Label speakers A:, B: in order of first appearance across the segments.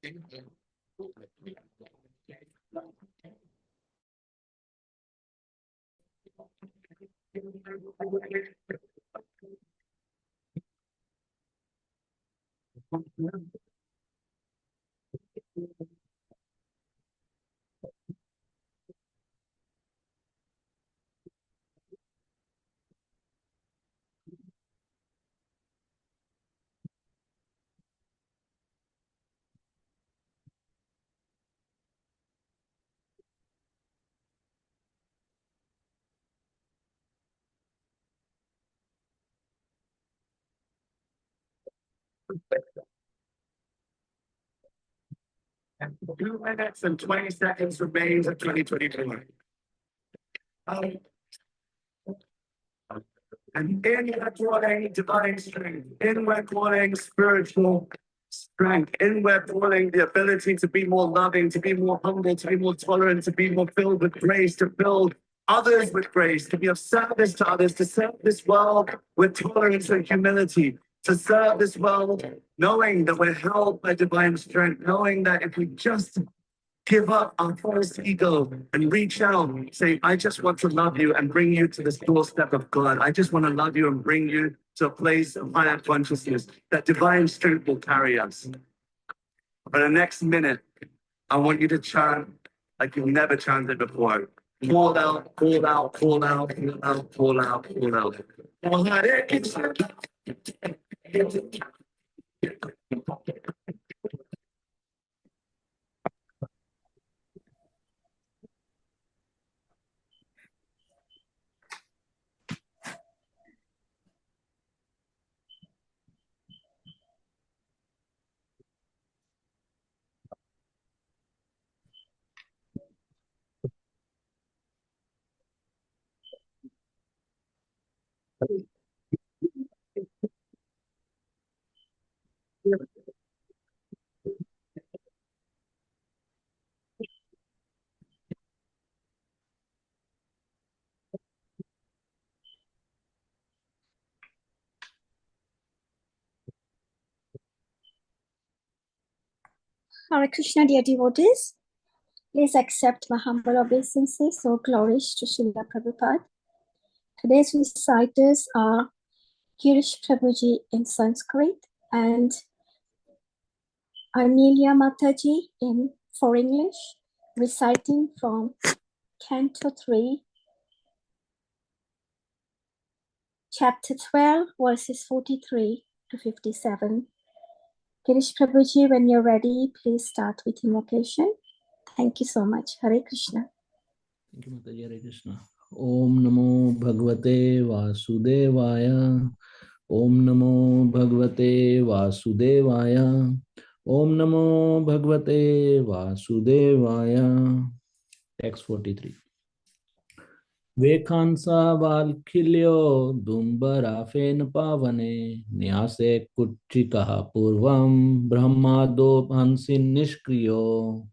A: 2 minutes and 20 seconds remains of 2024. And in we're calling divine strength, in we're calling spiritual strength, in we're calling the ability to be more loving, to be more humble, to be more tolerant, to be more filled with grace, to build others with grace, to be of service to others, to serve this world with tolerance and humility, to serve this world knowing that we're held by divine strength, knowing that if we just give up our false ego and reach out, say, I just want to love you and bring you to this doorstep of God. I just want to love you and bring you to a place of higher consciousness, that divine strength will carry us. For the next minute, I want you to chant like you've never chanted before. Call out, call out, call out, call out, call out, call out. Oh, Hare Krishna.
B: Hare Krishna, dear devotees. Please accept my humble obeisances. So glories to Srila Prabhupada. Today's reciters are Girish Prabhuji in Sanskrit and Amelia Mataji for English, reciting from Canto 3, Chapter 12, verses 43 to 57. Girish Prabhuji, when you're ready, please start with invocation. Thank you so much. Hare Krishna.
C: Thank you, Mataji. Hare Krishna. Om Namo Bhagavate Vasudevaya. Om Namo Bhagavate Vasudevaya. Om Namo Bhagavate Vasudevaya. Text 43. Vekansa Valkhilyo Dumbarafen Pavane Nyase Kuchikaha Purvam Brahmado Hansin Nishkriyo.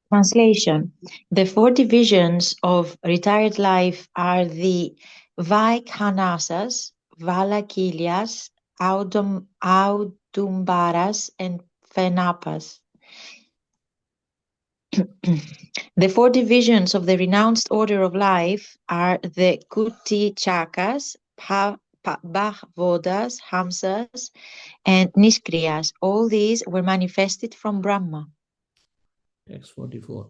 D: Translation. The 4 divisions of retired life are the Vaikhanasas, Valakilyas, Audumbaras, and Phenapas. The 4 divisions of the renounced order of life are the Kuti Chakas, Bhavodas, Hamsas, and Niskriyas. All these were manifested from Brahma.
C: Text 44.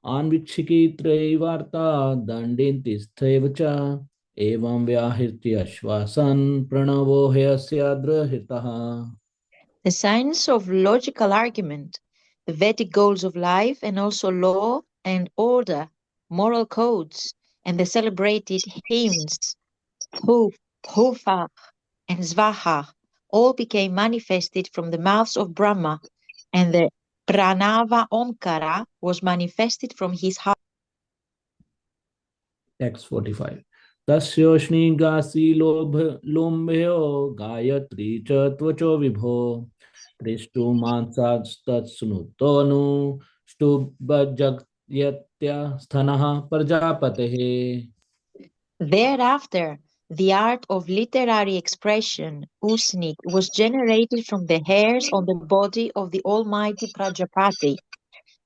C: Anvikshiki Traivarta Dandinti Sthaivacha Evam Vyahirti Ashvasan Pranavo Hyasya Drahitaha.
D: The signs of logical argument, the Vedic goals of life, and also law and order, moral codes, and the celebrated hymns, Hufach and Svaha, all became manifested from the mouths of Brahma, and the Pranava Omkara was manifested from his heart.
C: Text 45. Tasyoshni gasi lombhyo gayatri cha tvacho vibho prishtu mansad tatsnutonu stubhajagyatya sthanaha prajapatehe.
D: Thereafter, The art of literary expression, usnik, was generated from the hairs on the body of the almighty Prajapati.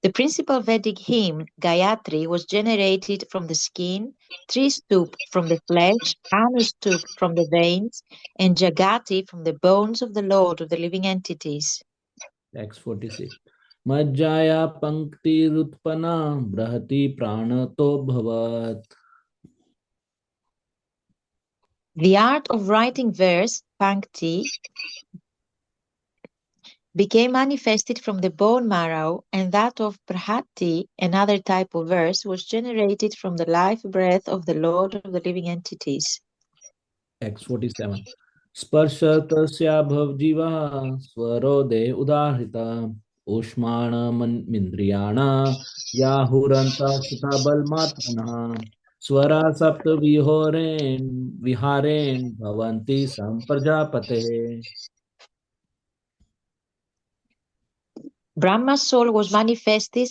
D: The principal Vedic hymn, Gayatri, was generated from the skin, Tristup from the flesh, Anustup from the veins, and Jagati from the bones of the Lord of the living entities.
C: Text 46. Majjaya pankti rutpana brahati pranato bhavat.
D: The art of writing verse, Pankti, became manifested from the bone marrow, and that of Brahati, another type of verse, was generated from the life breath of the Lord of the living entities.
C: Text 47. Sparshatasya bhavjiva swarode udahrita ushmana mindriyana yahuranta sutabal matmana swara sapta viharen bhavanti samprajapate.
D: Brahma's soul was manifested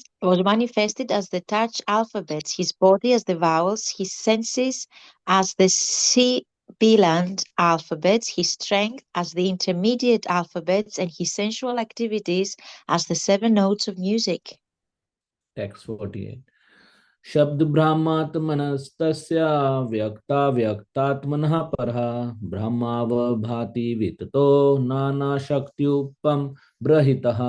D: as the touch alphabets, his body as the vowels, his senses as the sibilant alphabets, his strength as the intermediate alphabets, and his sensual activities as the 7 notes of music.
C: Text 48. शब्द ब्रह्मात्मनस्तस्य व्यक्ता व्यक्तात्मनः परः ब्रह्माव भाति विततो नाना शक्त्युपम ब्रहितः.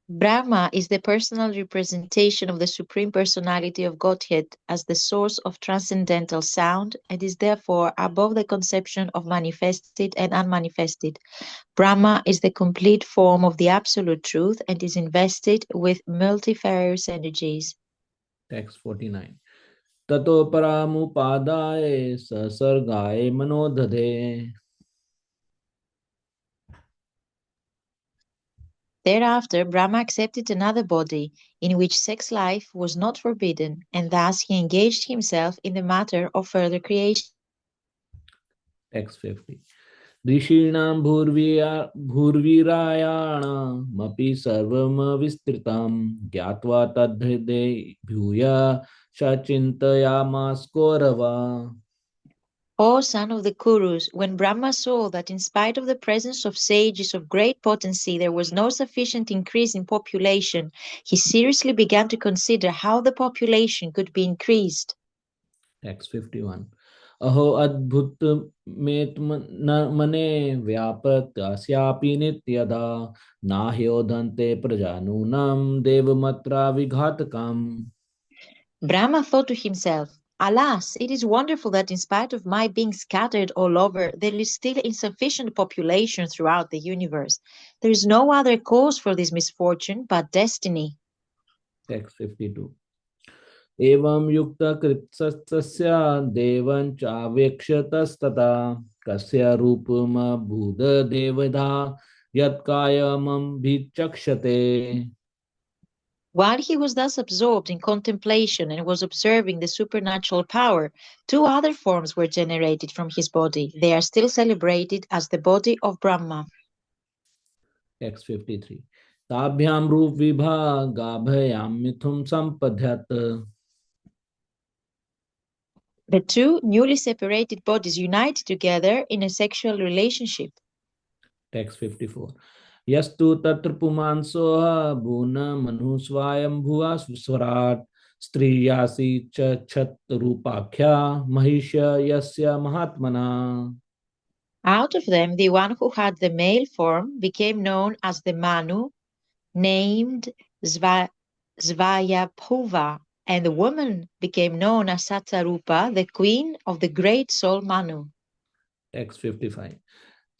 D: Brahma is the personal representation of the Supreme Personality of Godhead as the source of transcendental sound and is therefore above the conception of manifested and unmanifested. Brahma is the complete form of the Absolute Truth and is invested with multifarious energies.
C: Text 49. ततो परामुपादाय ससर्गाय मनोदधे.
D: Thereafter, Brahma accepted another body, in which sex life was not forbidden, and thus he engaged himself in the matter of further creation.
C: Text 50. ऋषीणां भूर्वीरायाणामपि सर्वं विस्तृतं ज्ञात्वा तद्धृदे भूय सचिन्तयामास Kaurava.
D: O son of the Kurus, when Brahma saw that in spite of the presence of sages of great potency there was no sufficient increase in population, he seriously began to consider how the population could be increased.
C: Text 51. अहो अद्भुत मने व्यापत अस्यापि नित्यदा नाह्योधन्ते प्रजानूनां देवमत्रा विघातकम्.
D: Brahma thought to himself, alas, it is wonderful that in spite of my being scattered all over, there is still insufficient population throughout the universe. There is no other cause for this misfortune but destiny.
C: Text 52. एवं युक्तकृत्सस्य देवं चावेक्षतस्तथा कस्य रूपमभूद Devdha यत्कायमं भिचक्षते.
D: While he was thus absorbed in contemplation and was observing the supernatural power, 2 other forms were generated from his body. They are still celebrated as the body of Brahma.
C: Text 53. ताभ्यां रूप विभागाभयां मिथुन संपद्यत.
D: The 2 newly separated bodies united together in a sexual relationship.
C: Text 54. यस्तु तत्र पुमांसोः भून मनु स्वायं भुवा स्वराट स्त्रियासी च छत्रूपाख्या महिष्य यस्य महात्मना.
D: Out of them, the one who had the male form became known as the Manu, named Svayabhuva, and the woman became known as Satarupa, the queen of the great soul Manu.
C: Text 55.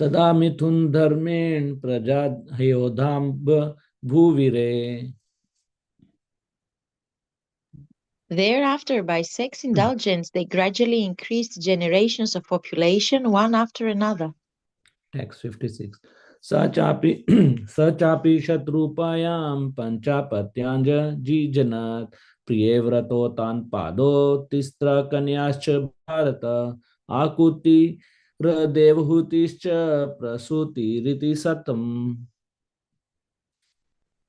C: तदा मिथुन धर्मेण प्रजा हयोधाम भूविरे.
D: Thereafter, by sex indulgence, they gradually increased generations of population one after another.
C: Text 56. सचापि सचापि शत्रुपायां पंचापत्यांज जीजनात् प्रिय व्रतो तान् पादो तिस्र कन्याश्च Bharat Akuti देवहूतिश्च प्रसूतिरिति सतम्.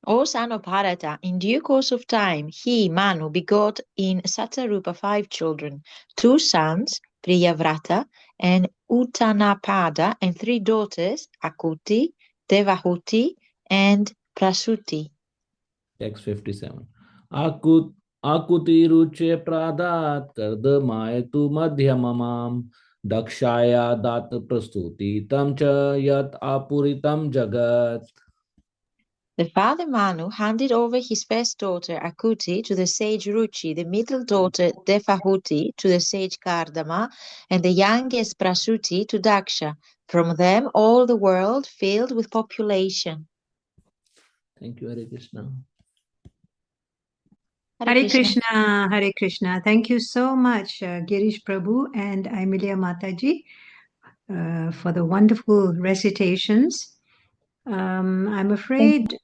D: O son of Bharata, in due course of time, he, Manu, begot in Satarupa 5 children, 2 sons, Priyavrata, and Uttanapada, and 3 daughters, Akuti, Devahuti, and Prasuti.
C: Text 57. Akutiruche pradat kardamayetu madhyamamam dakshaya dat prastuti tam cha yat apuritam jagat.
D: The father Manu handed over his first daughter Akuti to the sage Ruchi, the middle daughter Devahuti to the sage Kardama, and the youngest Prasuti to Daksha. From them all the world filled with population.
C: Thank you, Hare Krishna.
E: Hare Krishna, Hare Krishna. Thank you so much, Girish Prabhu and Amelia Mataji, for the wonderful recitations. I'm afraid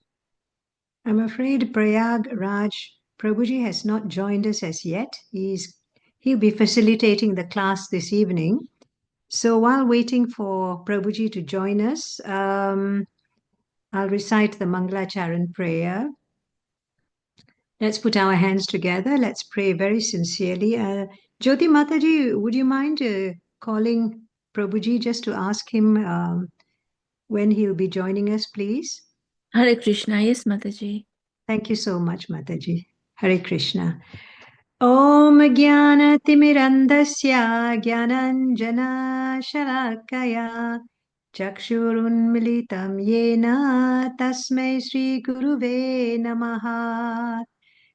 E: Prayagraj Prabhuji has not joined us as yet. He'll be facilitating the class this evening. So while waiting for Prabhuji to join us, I'll recite the Mangalacharan prayer. Let's put our hands together. Let's pray very sincerely. Jyoti Mataji, would you mind calling Prabhuji just to ask him when he'll be joining us, please?
F: Hare Krishna, yes, Mataji.
E: Thank you so much, Mataji. Hare Krishna. Om Jnanatimirandasya Jnananjana Shalakaya Chakshurunmilitam Yena Tasmai Sri Guruve Namaha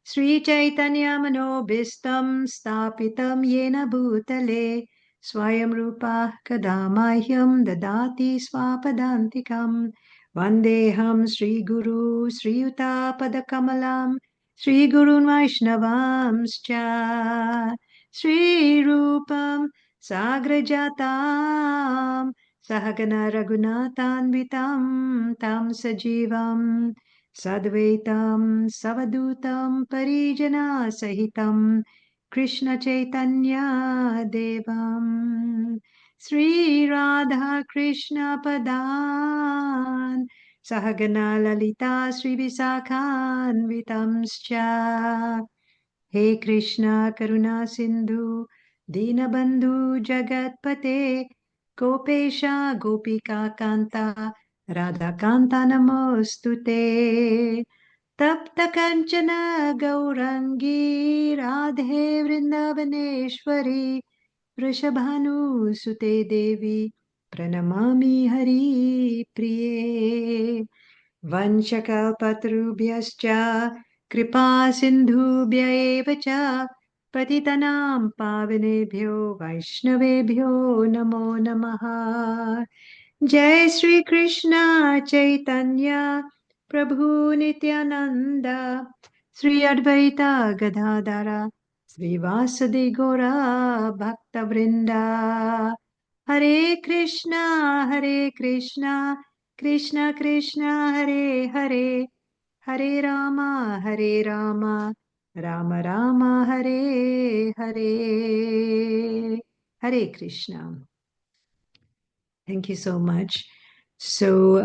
E: Sri Chaitanya Manobhistam Stapitam Yena Bhutale Swayam Rupa Kadamahyam Dadati Swapadantikam Vandeham Sri Guru Sri Yuta Padakamalam Sri Gurun Vaishnavamscha Sri Rupam Sagrajatam Sahagana Raghunathanvitam Tam Sajivam Sadvaitam Savadutam Parijana Sahitam Krishna Chaitanya Devam Sri Radha Krishna Padan Sahagana Lalita Sri Visakhan Vitamscha He Krishna Karuna Sindhu Dinabandhu Jagatpate Gopesha Gopika Kanta Radha Kanta Namostute Tapta Kanchana Gaurangi Radhe Vrindavaneshwari Vrishabhanu Sute Devi Pranamami Hari Priye Vanchakalpatrubhyascha Kripa Sindhubhya eva cha Patitanam Pavanebhyo Vaishnavebhyo Namo Namaha Jai Sri Krishna Chaitanya Prabhu Nityananda Sri Advaita Gadadara Sri Vasadi Gora Bhakta Vrinda Hare Krishna Krishna Krishna Hare Hare Hare Rama Rama Rama Hare Hare Hare Krishna. Thank you so much. So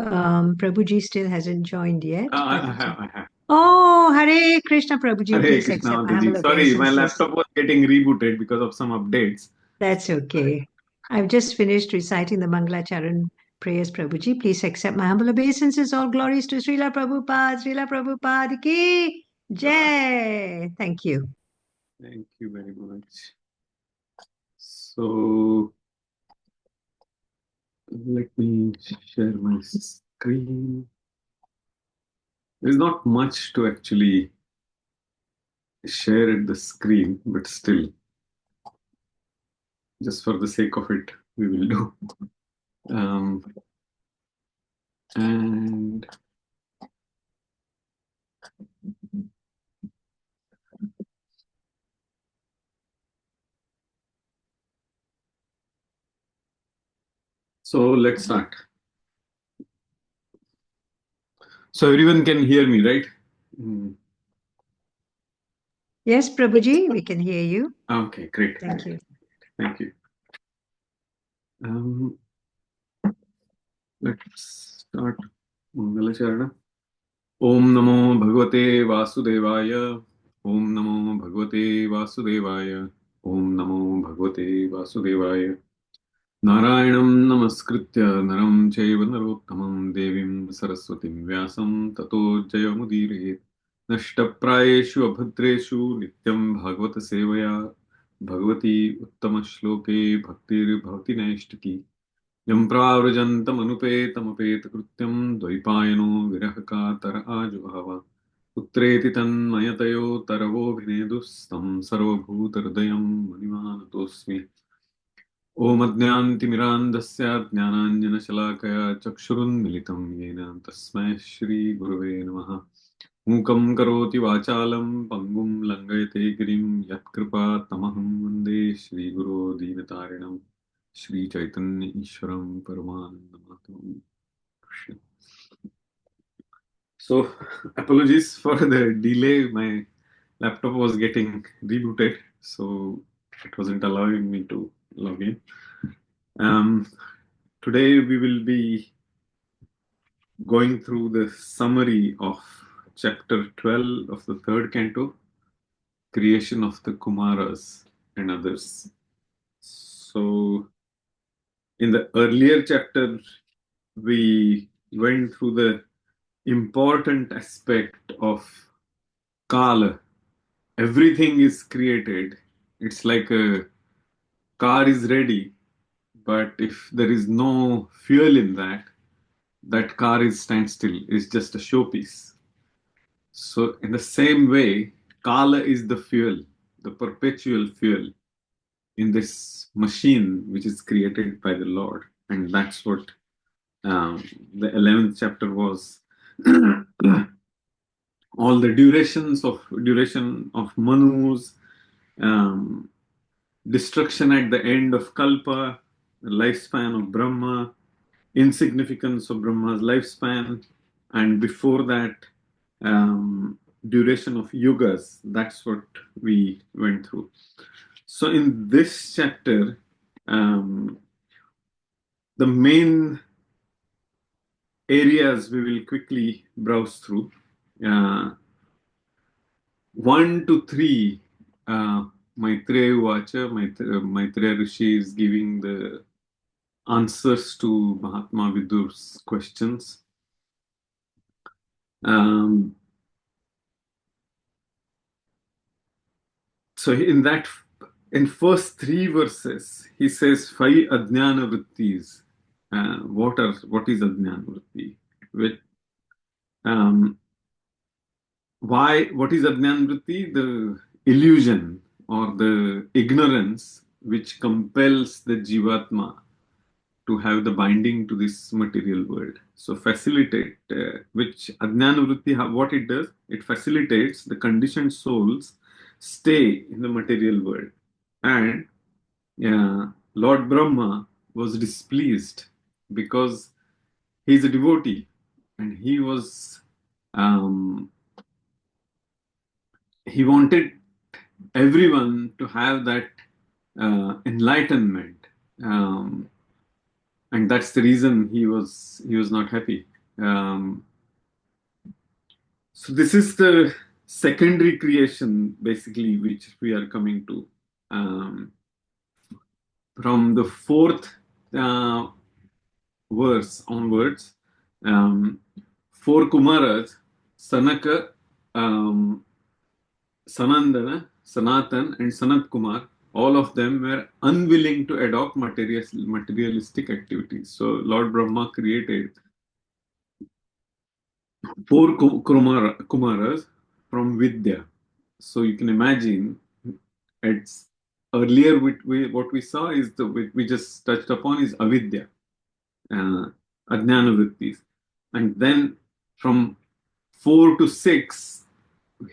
E: Prabhuji still hasn't joined yet.
G: I have.
E: Oh, Hare Krishna, Prabhuji.
G: Hare
E: Please
G: Krishna,
E: accept my
G: Mataji.
E: humble
G: Sorry, my
E: obeisances.
G: laptop was getting rebooted because of some updates.
E: That's okay. I've just finished reciting the Mangalacharan prayers, Prabhuji. Please accept my humble obeisances. All glories to Srila Prabhupada ki Jai. Thank you.
G: Thank you very much. So, let me share my screen. There's not much to actually share at the screen, but still, just for the sake of it, we will do. And so let's start. So everyone can hear me, right?
E: Yes, Prabhuji, we can hear you.
G: Okay, great.
E: Thank you.
G: Thank you. Let's start Mangalacharana. Om Namo Bhagavate Vasudevaya. Om Namo Bhagavate Vasudevaya. Om Namo Bhagavate Vasudevaya. Narayanam Namaskritya Naram Chaiva Narottamam Devim Saraswatim Vyasam Tato Jayamudire Nashtaprayeshu Abhadreshu Nityam Bhagavata Sevaya Bhagavati Uttama Shloke Bhaktir Bhavati Naishtaki Yam Pravrjantam Anupetam Apeta Dvaipayano Virahaka Tara Ajuvava Putreti Tanmayatayo Taravo Vinedustam Sarvabhutardayam Manimanatosmi Om Adnyantimirandasya Jnananjanashalakaya Chakshurunmilitam Yena Tasmai Shri Gurave Namaha Mukam Karoti Vachalam Pangum Langayate Girim Yatkripa Tamaham Vande Shri Guru Dinatarinam Shri Chaitanya Ishwaram Paramanandamatam Krishna. So, apologies for the delay. My laptop was getting rebooted, so it wasn't allowing me to log in. Today we will be going through the summary of chapter 12 of the third canto, creation of the Kumaras and others. So, in the earlier chapter, we went through the important aspect of Kala. Everything is created. It's like a car is ready, but if there is no fuel in that, that car is standstill, is just a showpiece. So in the same way, Kala is the fuel, the perpetual fuel in this machine which is created by the Lord. And that's what the 11th chapter was. All the duration of Manus, destruction at the end of Kalpa, the lifespan of Brahma, insignificance of Brahma's lifespan, and before that, duration of yugas. That's what we went through. So in this chapter, the main areas we will quickly browse through. 1 to 3, Maitreya Uvacha, Maitreya Rishi is giving the answers to Mahatma Vidur's questions. So in first 3 verses, he says 5 Ajnana Vrittis. What is Ajnana Vritti? What is Ajnana Vritti? The illusion or the ignorance which compels the Jivatma to have the binding to this material world. So facilitate, which Ajnana Vritti, what it does, it facilitates the conditioned souls stay in the material world. And Lord Brahma was displeased because he is a devotee and he wanted everyone to have that enlightenment, and that's the reason he was not happy. So this is the secondary creation, basically, which we are coming to. From the 4th verse onwards, 4 Kumaras, Sanaka, Sanandana, Sanatan, and Sanat Kumar, all of them were unwilling to adopt materialistic activities. So Lord Brahma created 4 Kumaras from Vidya. So you can imagine, it's earlier what we saw is we just touched upon is avidya, Ajnana Vrittis. And then from 4 to 6,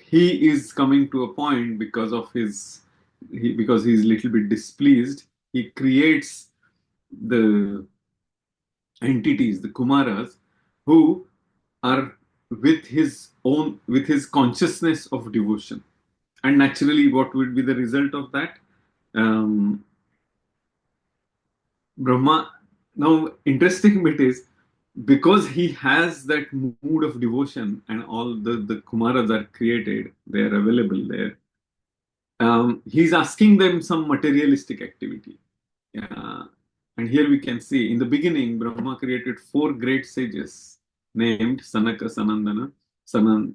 G: he is coming to a point because he's a little bit displeased. He creates the entities, the Kumaras, who are with his consciousness of devotion. And naturally, what would be the result of that? Brahma. Now, interesting bit is, because he has that mood of devotion and all the Kumaras are created, they are available there. he's asking them some materialistic activity. And here we can see in the beginning, Brahma created 4 great sages named Sanaka, Sanandana, Sananda,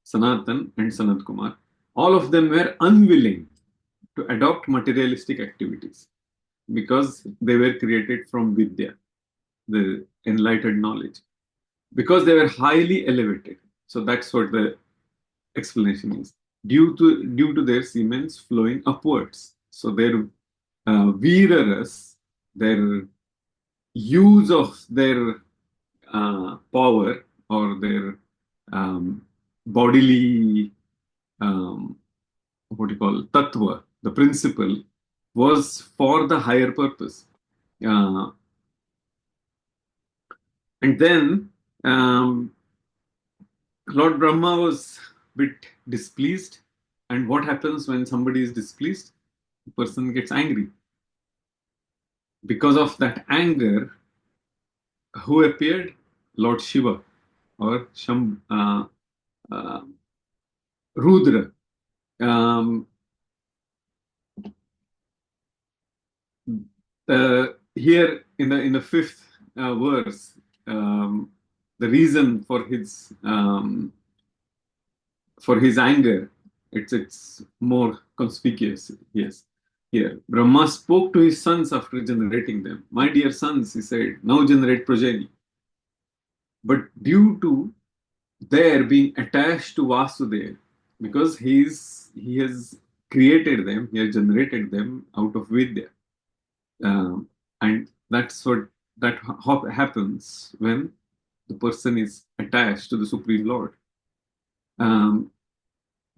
G: Sanatan, and Sanat Kumar. All of them were unwilling to adopt materialistic activities because they were created from Vidya, the enlightened knowledge, because they were highly elevated. So that's what the explanation is. Due to their semens flowing upwards. So their Viraras, their use of their power or their bodily, what you call, tattva, the principle, was for the higher purpose. And then Lord Brahma was a bit displeased. And what happens when somebody is displeased? The person gets angry. Because of that anger, who appeared? Lord Shiva or Rudra. Here in the 5th verse, the reason for his anger, it's more conspicuous. Yes, here Brahma spoke to his sons after generating them. My dear sons, he said, now generate progeny. But due to their being attached to Vasudeva, because he has created them, he has generated them out of Vidya. And that's what happens when the person is attached to the Supreme Lord.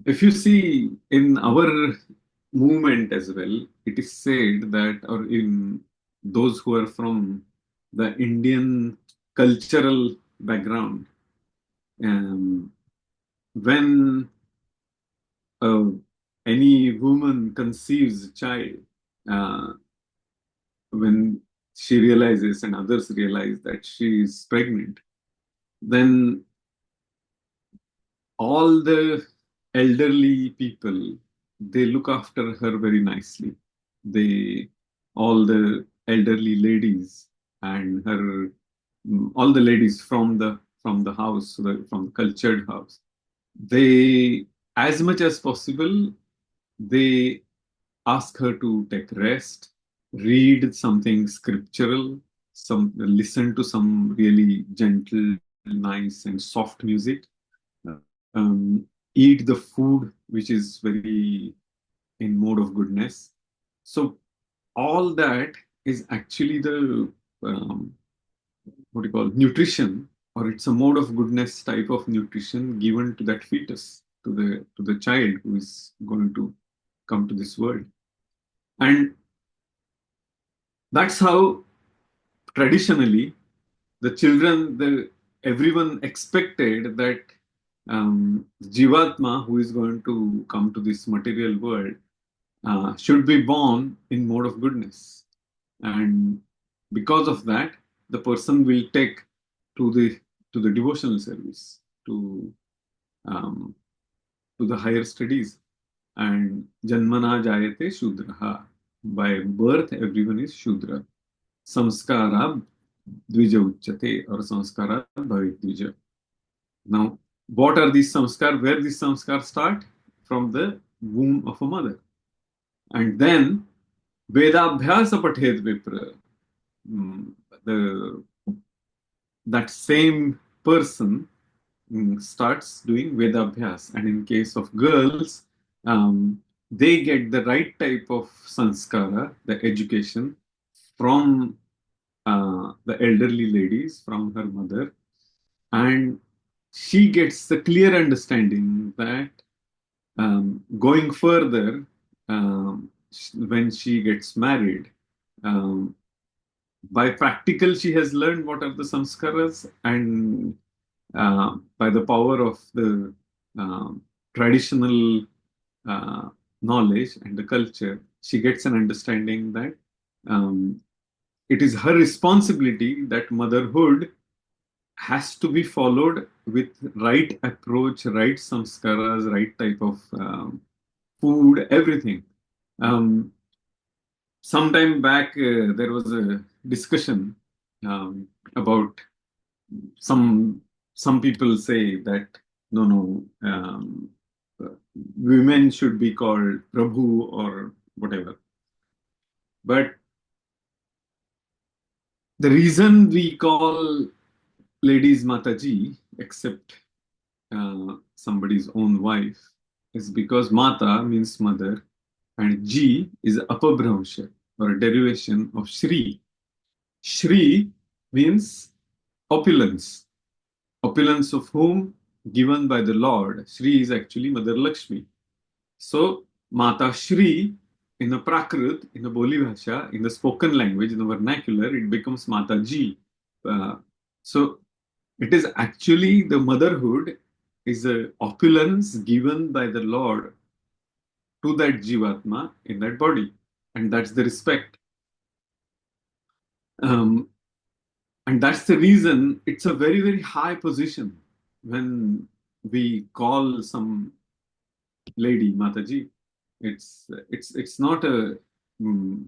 G: If you see in our movement as well, it is said that, or in those who are from the Indian cultural background, when any woman conceives a child, when she realizes and others realize that she is pregnant, then all the elderly people, they look after her very nicely. All the elderly ladies and all the ladies from the house, from the cultured house, they, as much as possible, they ask her to take rest, read something scriptural, listen to some really gentle, nice and soft music, eat the food which is very in mode of goodness. So all that is actually the what you call nutrition, or it's a mode of goodness type of nutrition given to that fetus, to the child who is going to come to this world. And that's how traditionally the children, everyone expected that Jivatma, who is going to come to this material world, should be born in mode of goodness. And because of that, the person will take to the devotional service, to the higher studies. And Janmana Jayate Shudraha. By birth, everyone is Shudra. Samskara Dvija Uchate, or Samskara Bhavit Dvija. Now, what are these samskar? Where these samskar start? From the womb of a mother. And then Vedabhyasa Pathed Vipra. That same person starts doing Vedabhyas. And in case of girls, they get the right type of sanskara, the education, from the elderly ladies, from her mother. And she gets the clear understanding that going further, when she gets married, by practical, she has learned what are the samskaras, and by the power of the traditional knowledge and the culture, she gets an understanding that it is her responsibility, that motherhood has to be followed with right approach, right samskaras, right type of food, everything. Sometime back, there was a discussion about some people say that no, women should be called Prabhu or whatever. But the reason we call ladies Mataji, except somebody's own wife, is because Mata means mother and Ji is Apabhramsha or a derivation of Shri. Shri means opulence. Opulence of whom? Given by the Lord. Shri is actually Mother Lakshmi. So, Mata Shri, in the Prakrit, in the Boli Bhasha, in the spoken language, in the vernacular, it becomes Mata Ji. So, it is actually the motherhood is a opulence given by the Lord to that Jivatma in that body. And that's the respect. And that's the reason it's a very, very high position when we call some lady Mataji. It's not a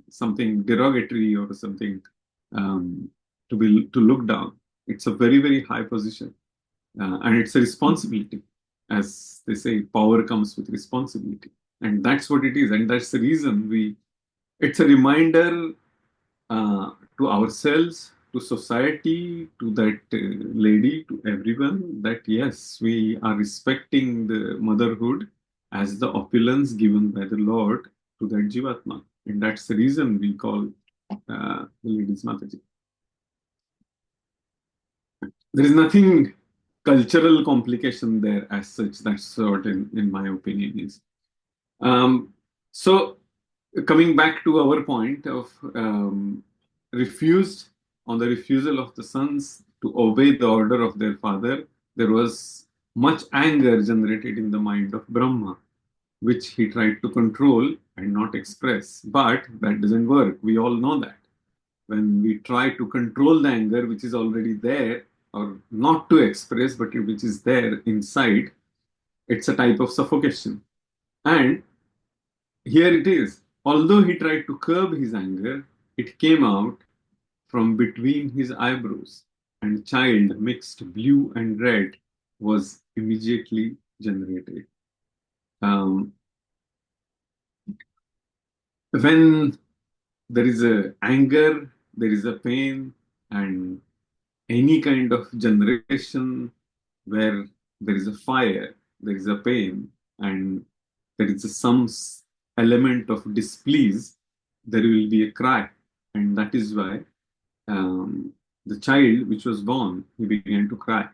G: something derogatory or something to look down. It's a very, very high position, and it's a responsibility. As they say, power comes with responsibility, and that's what it is. And that's the reason it's a reminder to ourselves, to society, to that lady, to everyone, that yes, we are respecting the motherhood as the opulence given by the Lord to that Jivatma. And that's the reason we call the ladies Mataji. There is nothing cultural complication there as such. That's what, in my opinion, is. So, coming back to our point of the refusal of the sons to obey the order of their father, there was much anger generated in the mind of Brahma, which he tried to control and not express. But that doesn't work. We all know that. When we try to control the anger, which is already there, or not to express, but which is there inside, it's a type of suffocation. And here it is. Although he tried to curb his anger, it came out from between his eyebrows, and child mixed blue and red was immediately generated. When there is a anger, there is a pain, and any kind of generation where there is a fire, there is a pain, and there is some element of displease, there will be a cry. And that is why the child which was born, he began to cry.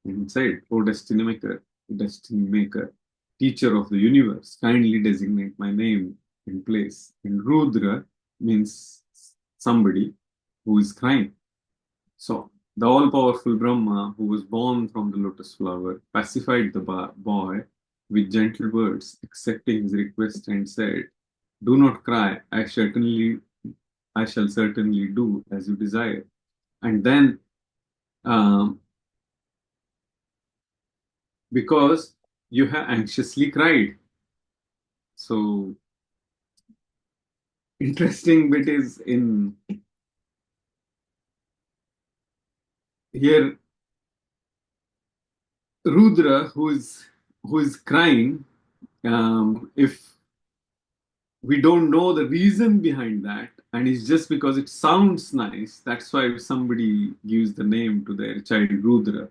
G: And he said, "O destiny maker, teacher of the universe, kindly designate my name and place." And Rudra means somebody who is crying. So the all-powerful Brahma, who was born from the lotus flower, pacified the boy with gentle words, accepting his request, and said, "Do not cry. I shall certainly do as you desire." And then, because you have anxiously cried. So, interesting bit is in here, Rudra, who is crying, if we don't know the reason behind that, and it's just because it sounds nice, that's why somebody gives the name to their child Rudra.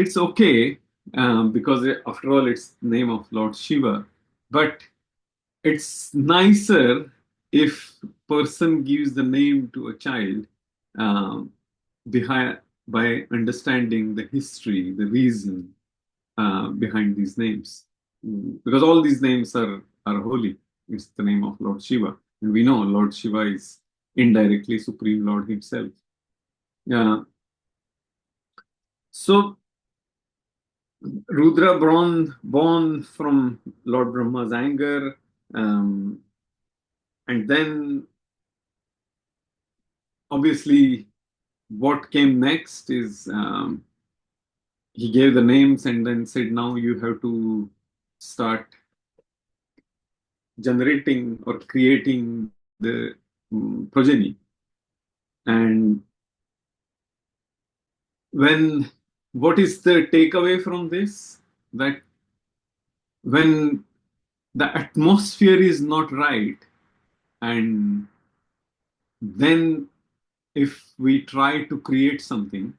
G: It's okay, because after all, it's the name of Lord Shiva. But it's nicer if person gives the name to a child by understanding the history, the reason behind these names, because all these names are holy. It's the name of Lord Shiva, and we know Lord Shiva is indirectly Supreme Lord himself. So Rudra born from Lord Brahma's anger, and then obviously, what came next is he gave the names and then said, now you have to start generating or creating the progeny. And what is the takeaway from this? That when the atmosphere is not right, and then if we try to create something,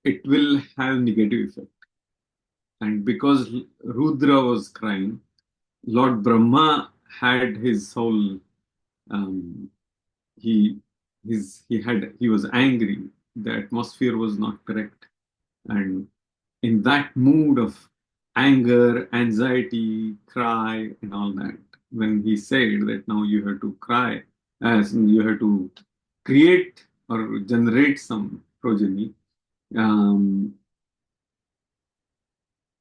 G: it will have negative effect. And because Rudra was crying, Lord Brahma had his whole he was angry. The atmosphere was not correct, and in that mood of anger, anxiety, cry, and all that, when he said that now you have to cry, as you have to create or generate some progeny,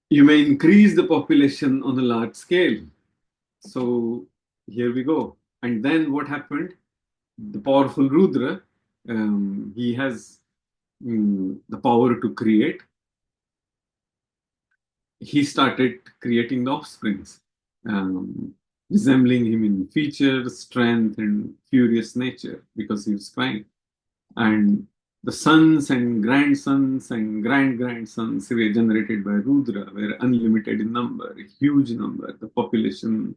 G: you may increase the population on a large scale. So here we go. And then what happened? The powerful Rudra, he has the power to create. He started creating the offsprings, resembling him in features, strength, and furious nature, because he was crying. And the sons and grandsons and grand-grandsons were generated by Rudra were unlimited in number, a huge number. The population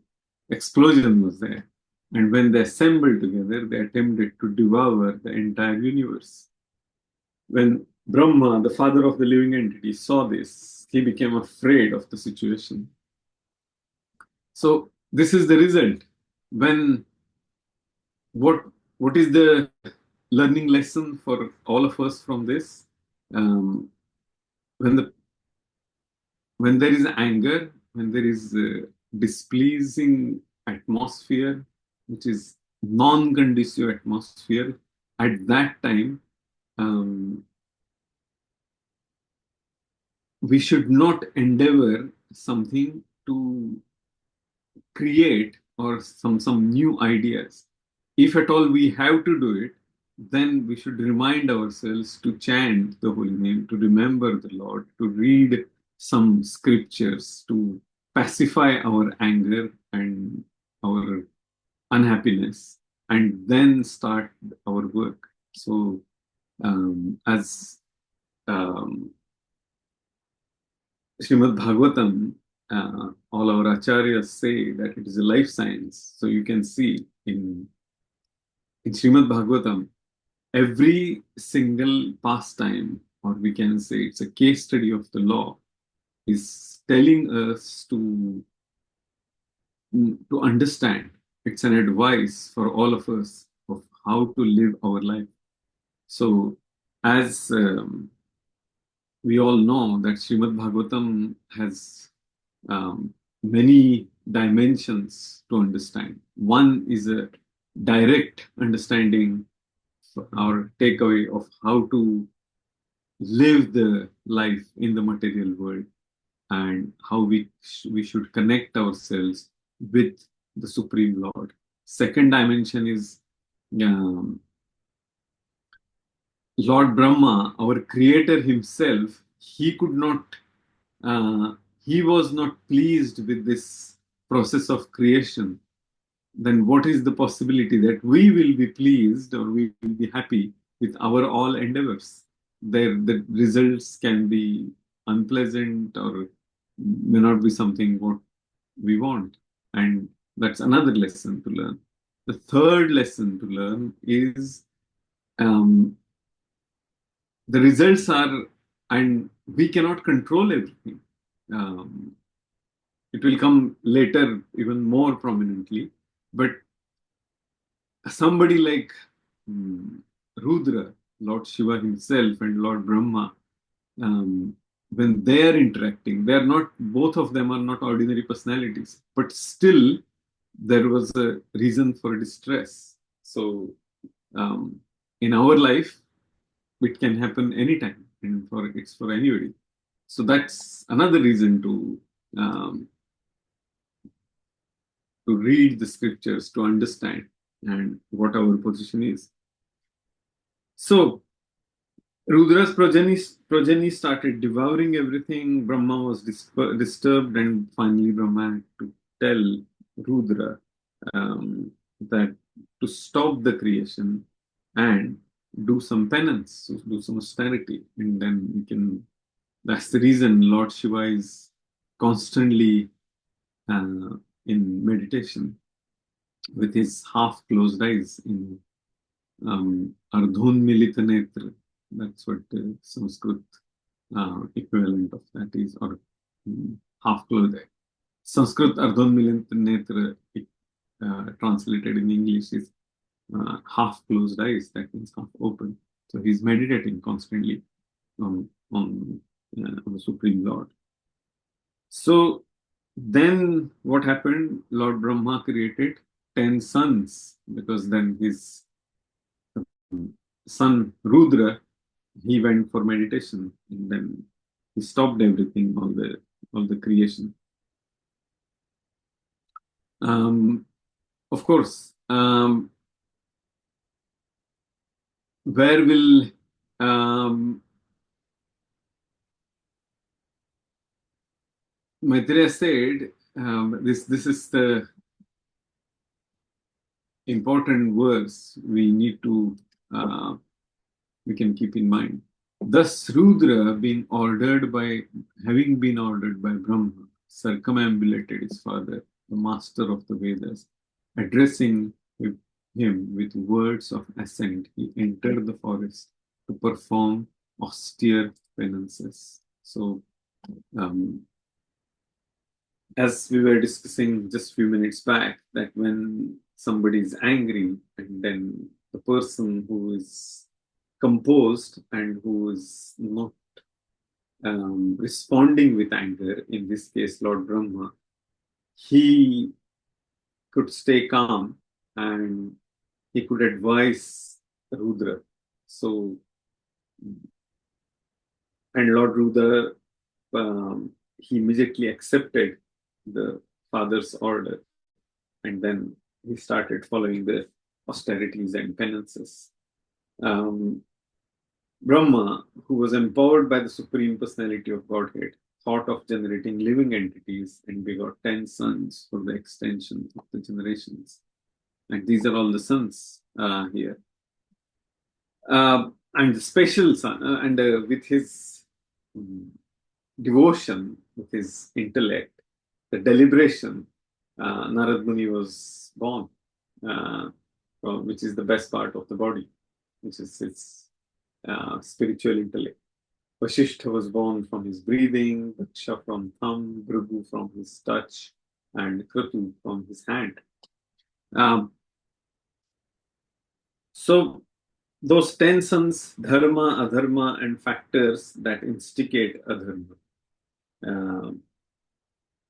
G: explosion was there. And when they assembled together, they attempted to devour the entire universe. When Brahma, the father of the living entity, saw this, he became afraid of the situation. So this is the result. When what is the learning lesson for all of us from this? When there is anger, when there is a displeasing atmosphere, which is non-conducive atmosphere, at that time, we should not endeavor something to create or some new ideas. If at all we have to do it, then we should remind ourselves to chant the holy name, to remember the Lord, to read some scriptures, to pacify our anger and our unhappiness, and then start our work. So as Srimad Bhagavatam, all our acharyas say that it is a life science. So you can see in Srimad Bhagavatam, every single pastime, or we can say it's a case study of the law, is telling us to understand. It's an advice for all of us of how to live our life. So as we all know that Srimad Bhagavatam has many dimensions to understand. One is a direct understanding or takeaway of how to live the life in the material world and how we should connect ourselves with the Supreme Lord. Second dimension is Lord Brahma, our creator himself, he could not, he was not pleased with this process of creation. Then what is the possibility that we will be pleased or we will be happy with our all endeavors? The results can be unpleasant or may not be something what we want. And that's another lesson to learn. The third lesson to learn is the results are, and we cannot control everything. It will come later even more prominently, but somebody like Rudra, Lord Shiva himself and Lord Brahma, when they are interacting, they are not, both of them are not ordinary personalities, but still there was a reason for distress. So in our life, it can happen anytime, and it's for anybody. So that's another reason to read the scriptures, to understand and what our position is. So Rudra's progeny started devouring everything. Brahma was disturbed, and finally Brahma had to tell Rudra that to stop the creation and do some penance, do some austerity, and then we can. That's the reason Lord Shiva is constantly in meditation with his half-closed eyes in Ardhonmilita Netra. That's what the Sanskrit equivalent of that is, or half-closed eye. Sanskrit Ardhonmilita Netra translated in English is half-closed eyes. That means half open. So he's meditating constantly on the Supreme Lord. So then what happened? Lord Brahma created 10 sons, because then his son Rudra, he went for meditation, and then he stopped everything, all the creation. Of course, where will Maitreya said, this is the important verse we need to we can keep in mind. Thus Rudra, having been ordered by Brahma, circumambulated his father, the master of the Vedas, addressing him with words of assent. He entered the forest to perform austere penances. So, as we were discussing just a few minutes back, that when somebody is angry, and then the person who is composed and who is not responding with anger, in this case Lord Brahma, he could stay calm and he could advise Rudra. So, and Lord Rudra, he immediately accepted the father's order, and then he started following the austerities and penances. Brahma, who was empowered by the Supreme Personality of Godhead, thought of generating living entities and begot 10 sons for the extension of the generations. And these are all the sons here. And the special son, and with his devotion, with his intellect, the deliberation, Narad Muni was born, which is the best part of the body, which is its spiritual intellect. Vasishtha was born from his breathing, Daksha from thumb, Bhrigu from his touch, and Kratu from his hand. So those 10 sons, dharma, adharma, and factors that instigate adharma.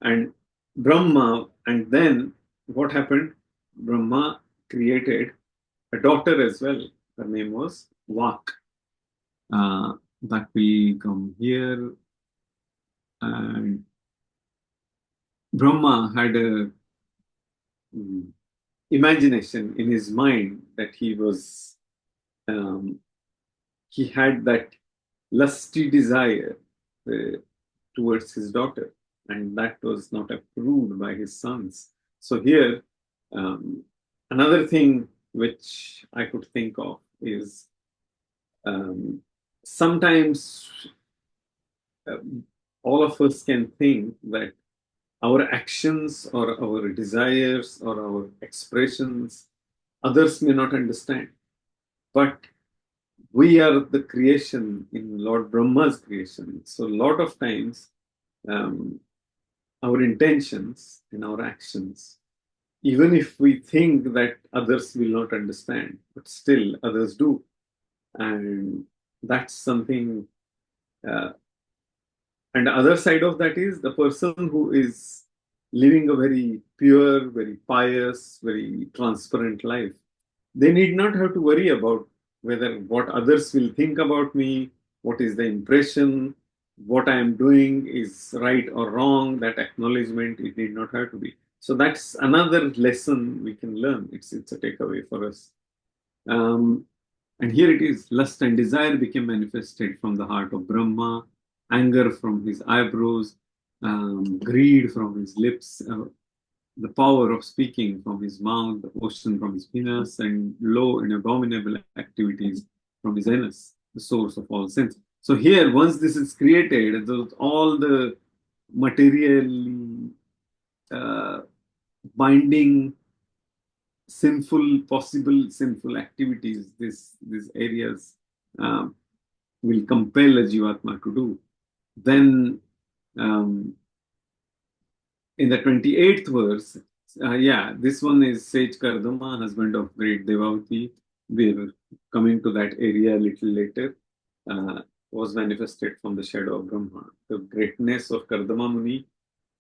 G: And Brahma, and then what happened? Brahma created a daughter as well. Her name was Vak. That we come here, and Brahma had a imagination in his mind that he was he had that lusty desire towards his daughter, and that was not approved by his sons. So here, another thing which I could think of is sometimes all of us can think that our actions or our desires or our expressions, others may not understand. But we are the creation in Lord Brahma's creation. So a lot of times, our intentions and our actions, even if we think that others will not understand, but still others do. And that's something. And the other side of that is the person who is living a very pure, very pious, very transparent life. They need not have to worry about whether what others will think about me, what is the impression, what I am doing is right or wrong. That acknowledgement, it need not have to be. So that's another lesson we can learn. It's a takeaway for us. And here it is, lust and desire became manifested from the heart of Brahma, anger from his eyebrows, greed from his lips, the power of speaking from his mouth, the ocean from his penis, and low and abominable activities from his anus, the source of all sins. So here, once this is created, all the material binding possible sinful activities, these areas will compel a Jivatma to do. Then in the 28th verse, this one is Sage Kardama, husband of great Devavati. We're coming to that area a little later. Was manifested from the shadow of Brahma. The greatness of Kardama Muni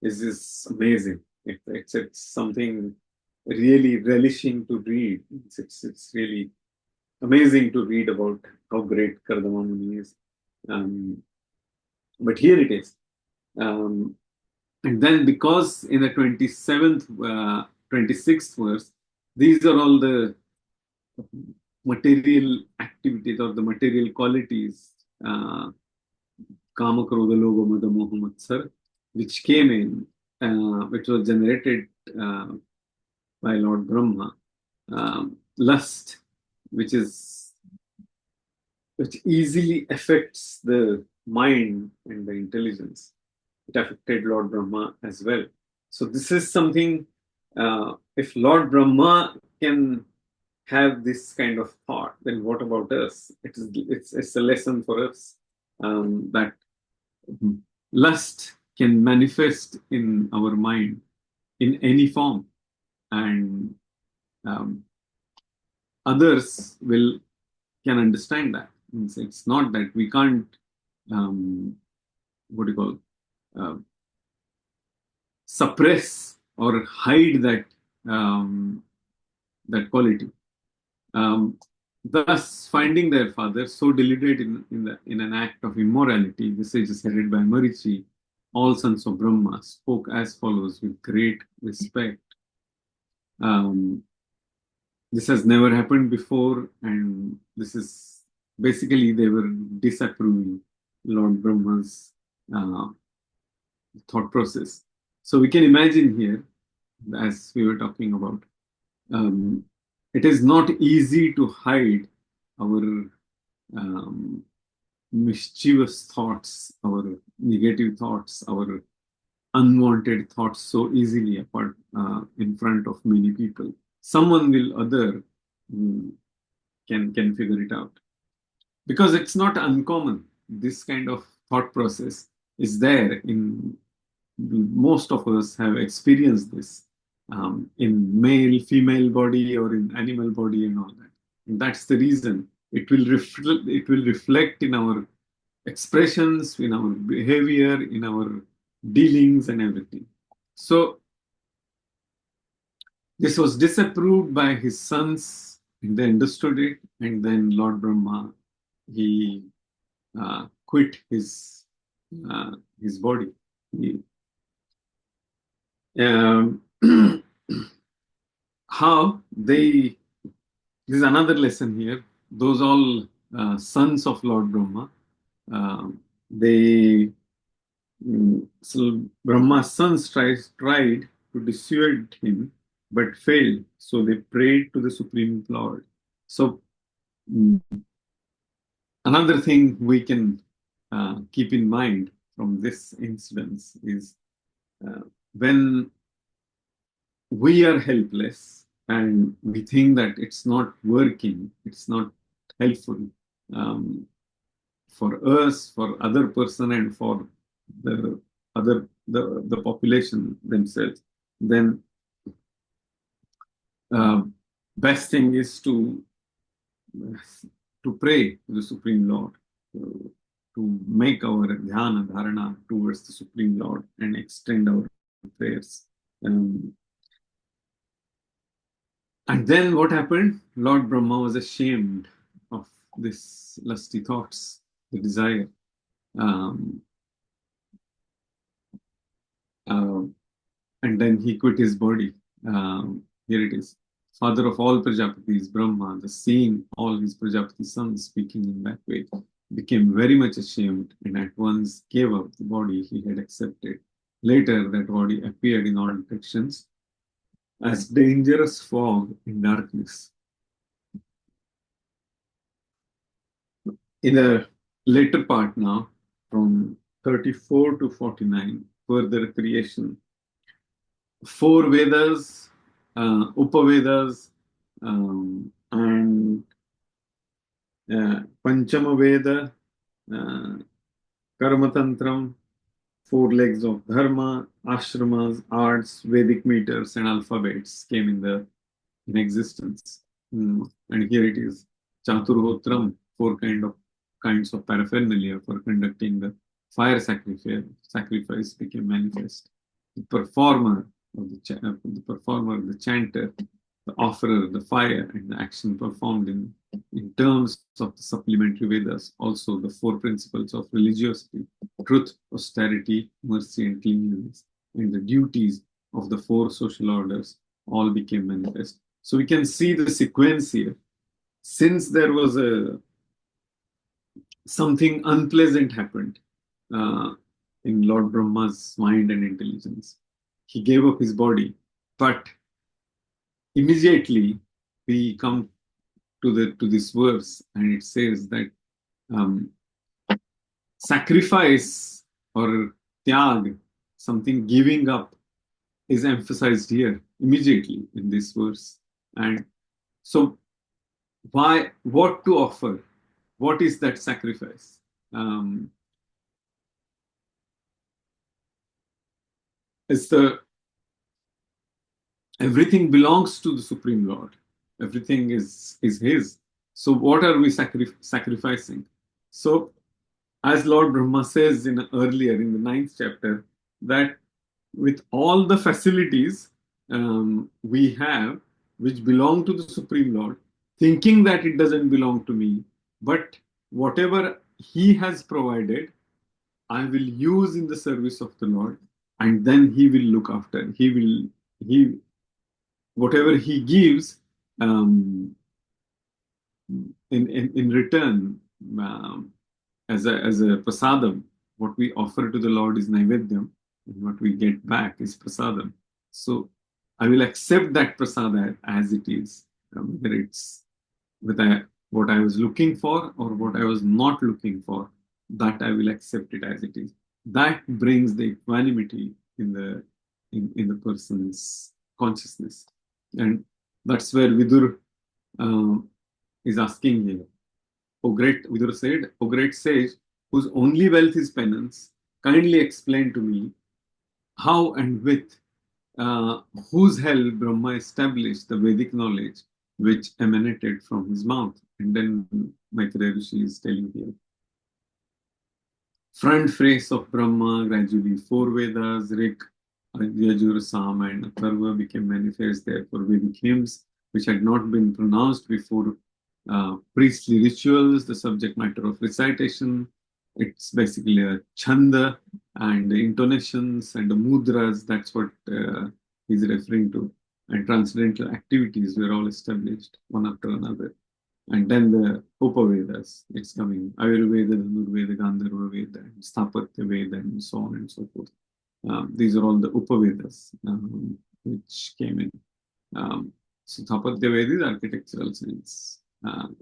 G: is amazing. It's something really relishing to read. It's really amazing to read about how great Kardama Muni is. But here it is. And then because in the 26th verse, these are all the material activities or the material qualities, Kama, Krodha, Loga, Mada, Moha, Matsar, which came in, which was generated by Lord Brahma. Lust, which easily affects the mind and the intelligence. It affected Lord Brahma as well. So this is something, if Lord Brahma can have this kind of thought, then what about us? It's a lesson for us that lust can manifest in our mind in any form, and others can understand that. It's not that we can't suppress or hide that that quality. Thus, finding their father so deluded in an act of immorality, the sages headed by Marichi, all sons of Brahma, spoke as follows with great respect. This has never happened before, and this is basically they were disapproving Lord Brahma's thought process. So we can imagine here, as we were talking about, it is not easy to hide our mischievous thoughts, our negative thoughts, our unwanted thoughts so easily apart in front of many people. Someone can figure it out, because it's not uncommon. This kind of thought process is there in most of us have experienced this in male, female body or in animal body and all that. And that's the reason it will reflect in our expressions, in our behavior, in our dealings and everything. So this was disapproved by his sons, and they understood it, and then Lord Brahma, he quit his body. How this is another lesson here. Those all sons of Lord Brahma, so Brahma's sons tried to dissuade him, but failed. So they prayed to the Supreme Lord. So another thing we can keep in mind from this incident is when we are helpless and we think that it's not working, it's not helpful for us, for other person, and for the population themselves, then best thing is to pray to the Supreme Lord, to make our dhyana, dharana towards the Supreme Lord and extend our prayers. And then what happened? Lord Brahma was ashamed of this lusty thoughts, the desire. And then he quit his body. Here it is. father of all Prajapatis, Brahma, the seeing all his Prajapati sons speaking in that way, became very much ashamed and at once gave up the body he had accepted. Later, that body appeared in all directions as dangerous fog in darkness. In the later part now, from 34 to 49, further creation. 4 Vedas, Upavedas, and Panchama Veda, Karmatantram, 4 legs of Dharma, Ashramas, arts, Vedic meters, and alphabets came in existence. And here it is, Chaturhotram, 4 kinds of paraphernalia for conducting the fire sacrifice became manifest. The performer of the chanter, the offerer, the fire, and the action performed in terms of the supplementary Vedas, also the 4 principles of religiosity, truth, austerity, mercy, and cleanliness, and the duties of the 4 social orders all became manifest. So we can see the sequence here. Since there was something unpleasant happened in Lord Brahma's mind and intelligence, he gave up his body, but immediately we come to this verse, and it says that sacrifice or tyag, something giving up, is emphasized here immediately in this verse. And so what to offer? What is that sacrifice? Everything belongs to the Supreme Lord. Everything is His. So what are we sacrificing? So as Lord Brahma says earlier in the 9th chapter, that with all the facilities we have, which belong to the Supreme Lord, thinking that it doesn't belong to me, but whatever He has provided, I will use in the service of the Lord, and then He will look after. Whatever He gives in return as a prasadam, what we offer to the Lord is naivedyam, and what we get back is prasadam. So I will accept that prasada as it is, whether it's what I was looking for or what I was not looking for, that I will accept it as it is. That brings the equanimity in the person's consciousness. And that's where Vidur is asking here. Vidur said, O great sage, whose only wealth is penance, kindly explain to me how and with whose help Brahma established the Vedic knowledge which emanated from his mouth. And then Maitreya Rishi is telling here. Front face of Brahma, gradually 4 Vedas, Rik, Yajur, Sam, and Atharva became manifest there for Vedic hymns, which had not been pronounced before priestly rituals, the subject matter of recitation. It's basically a chanda, and the intonations and the mudras, that's what he's referring to. And transcendental activities were all established one after another. And then the Upavedas, it's coming. Ayurveda, Dhanurveda, Gandharva Veda, and Sthapatya Veda, and so on and so forth. These are all the Upavedas which came in. So Sthapatya Veda is architectural science.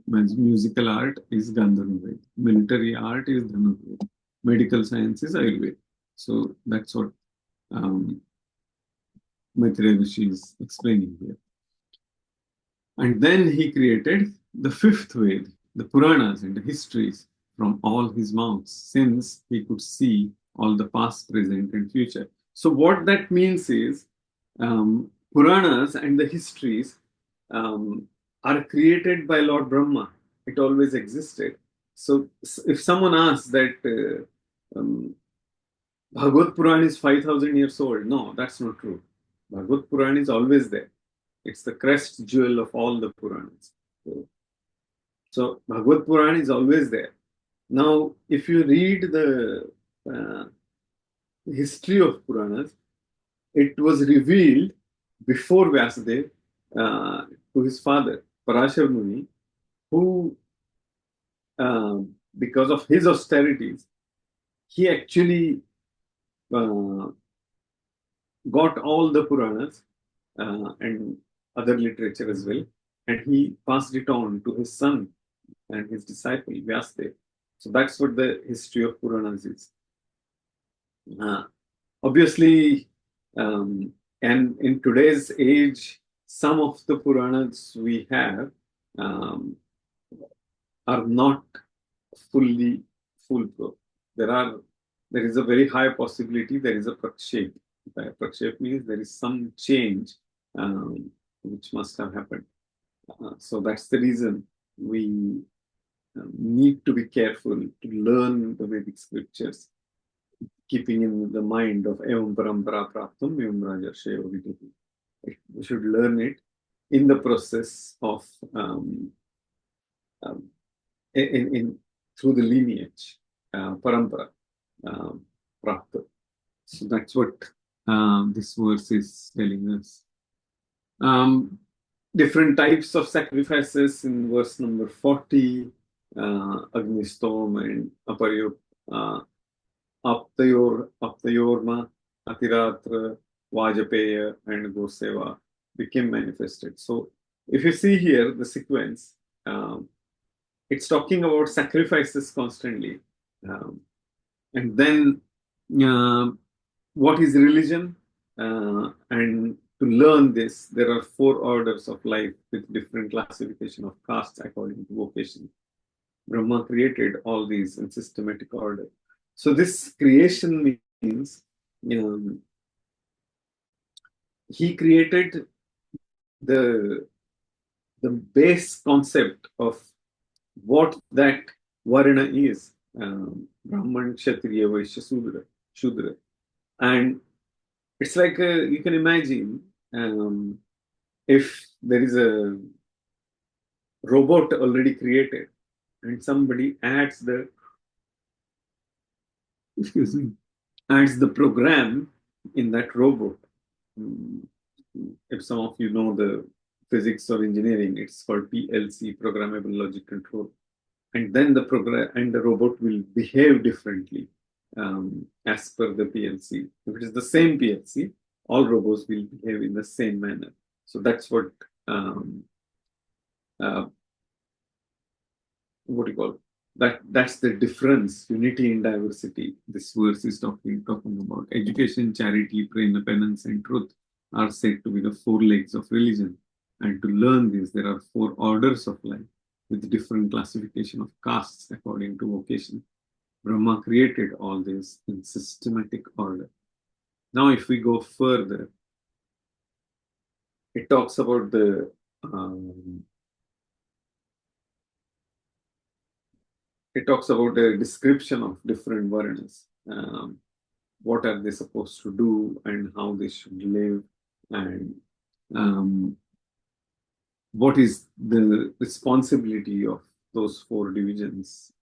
G: Musical art is Gandharva Veda. Military art is Dhanurveda. Medical science is Ayurveda. So that's what Maitreya Rishi is explaining here. And then he created the 5th Veda, the Puranas and the histories from all his mouths, since he could see all the past, present, and future. So what that means is Puranas and the histories are created by Lord Brahma. It always existed. So if someone asks that Bhagavad Puran is 5,000 years old, no, that's not true. Bhagavad Puran is always there. It's the crest jewel of all the Puranas. So Bhagavad Puran is always there. Now, if you read the history of Puranas, it was revealed before Vyasadeva to his father, Parashar Muni, who, because of his austerities, he actually got all the Puranas and other literature as well, and he passed it on to his son and his disciple, Vyasdev. So that's what the history of Puranas is. Obviously, and in today's age, some of the Puranas we have are not fully foolproof. There is a very high possibility there is a prakshep. Prakshep means there is some change which must have happened. So that's the reason we need to be careful to learn the Vedic scriptures, keeping in the mind of Evam Parampara Praptam Evam Rajarsheya Viduhi. We should learn it in the process of through the lineage, Parampara Prapta. So that's what this verse is telling us. Different types of sacrifices in verse number 40, Agnistom and Aptayorma, Atiratra, Vajapeya, and Goseva became manifested. So if you see here the sequence, it's talking about sacrifices constantly. And then what is religion? And to learn this, there are 4 orders of life with different classification of castes according to vocation. Brahma created all these in systematic order. So this creation means he created the base concept of what that Varna is, Brahman, Kshatriya, Vaishya, Shudra. And it's like you can imagine if there is a robot already created and somebody adds the program in that robot. If some of you know the physics or engineering, it's called PLC, Programmable Logic Control. And then the robot will behave differently as per the PLC. If it is the same PLC, all robots will behave in the same manner. So that's what what do you call it? That's the difference, unity in diversity. This verse is talking about. Education, charity, prayer, penance, and truth are said to be the 4 legs of religion. And to learn this, there are 4 orders of life with different classification of castes according to vocation. Brahma created all this in systematic order. Now, if we go further, it talks about the description of different varnas. What are they supposed to do and how they should live, and what is the responsibility of those 4 divisions.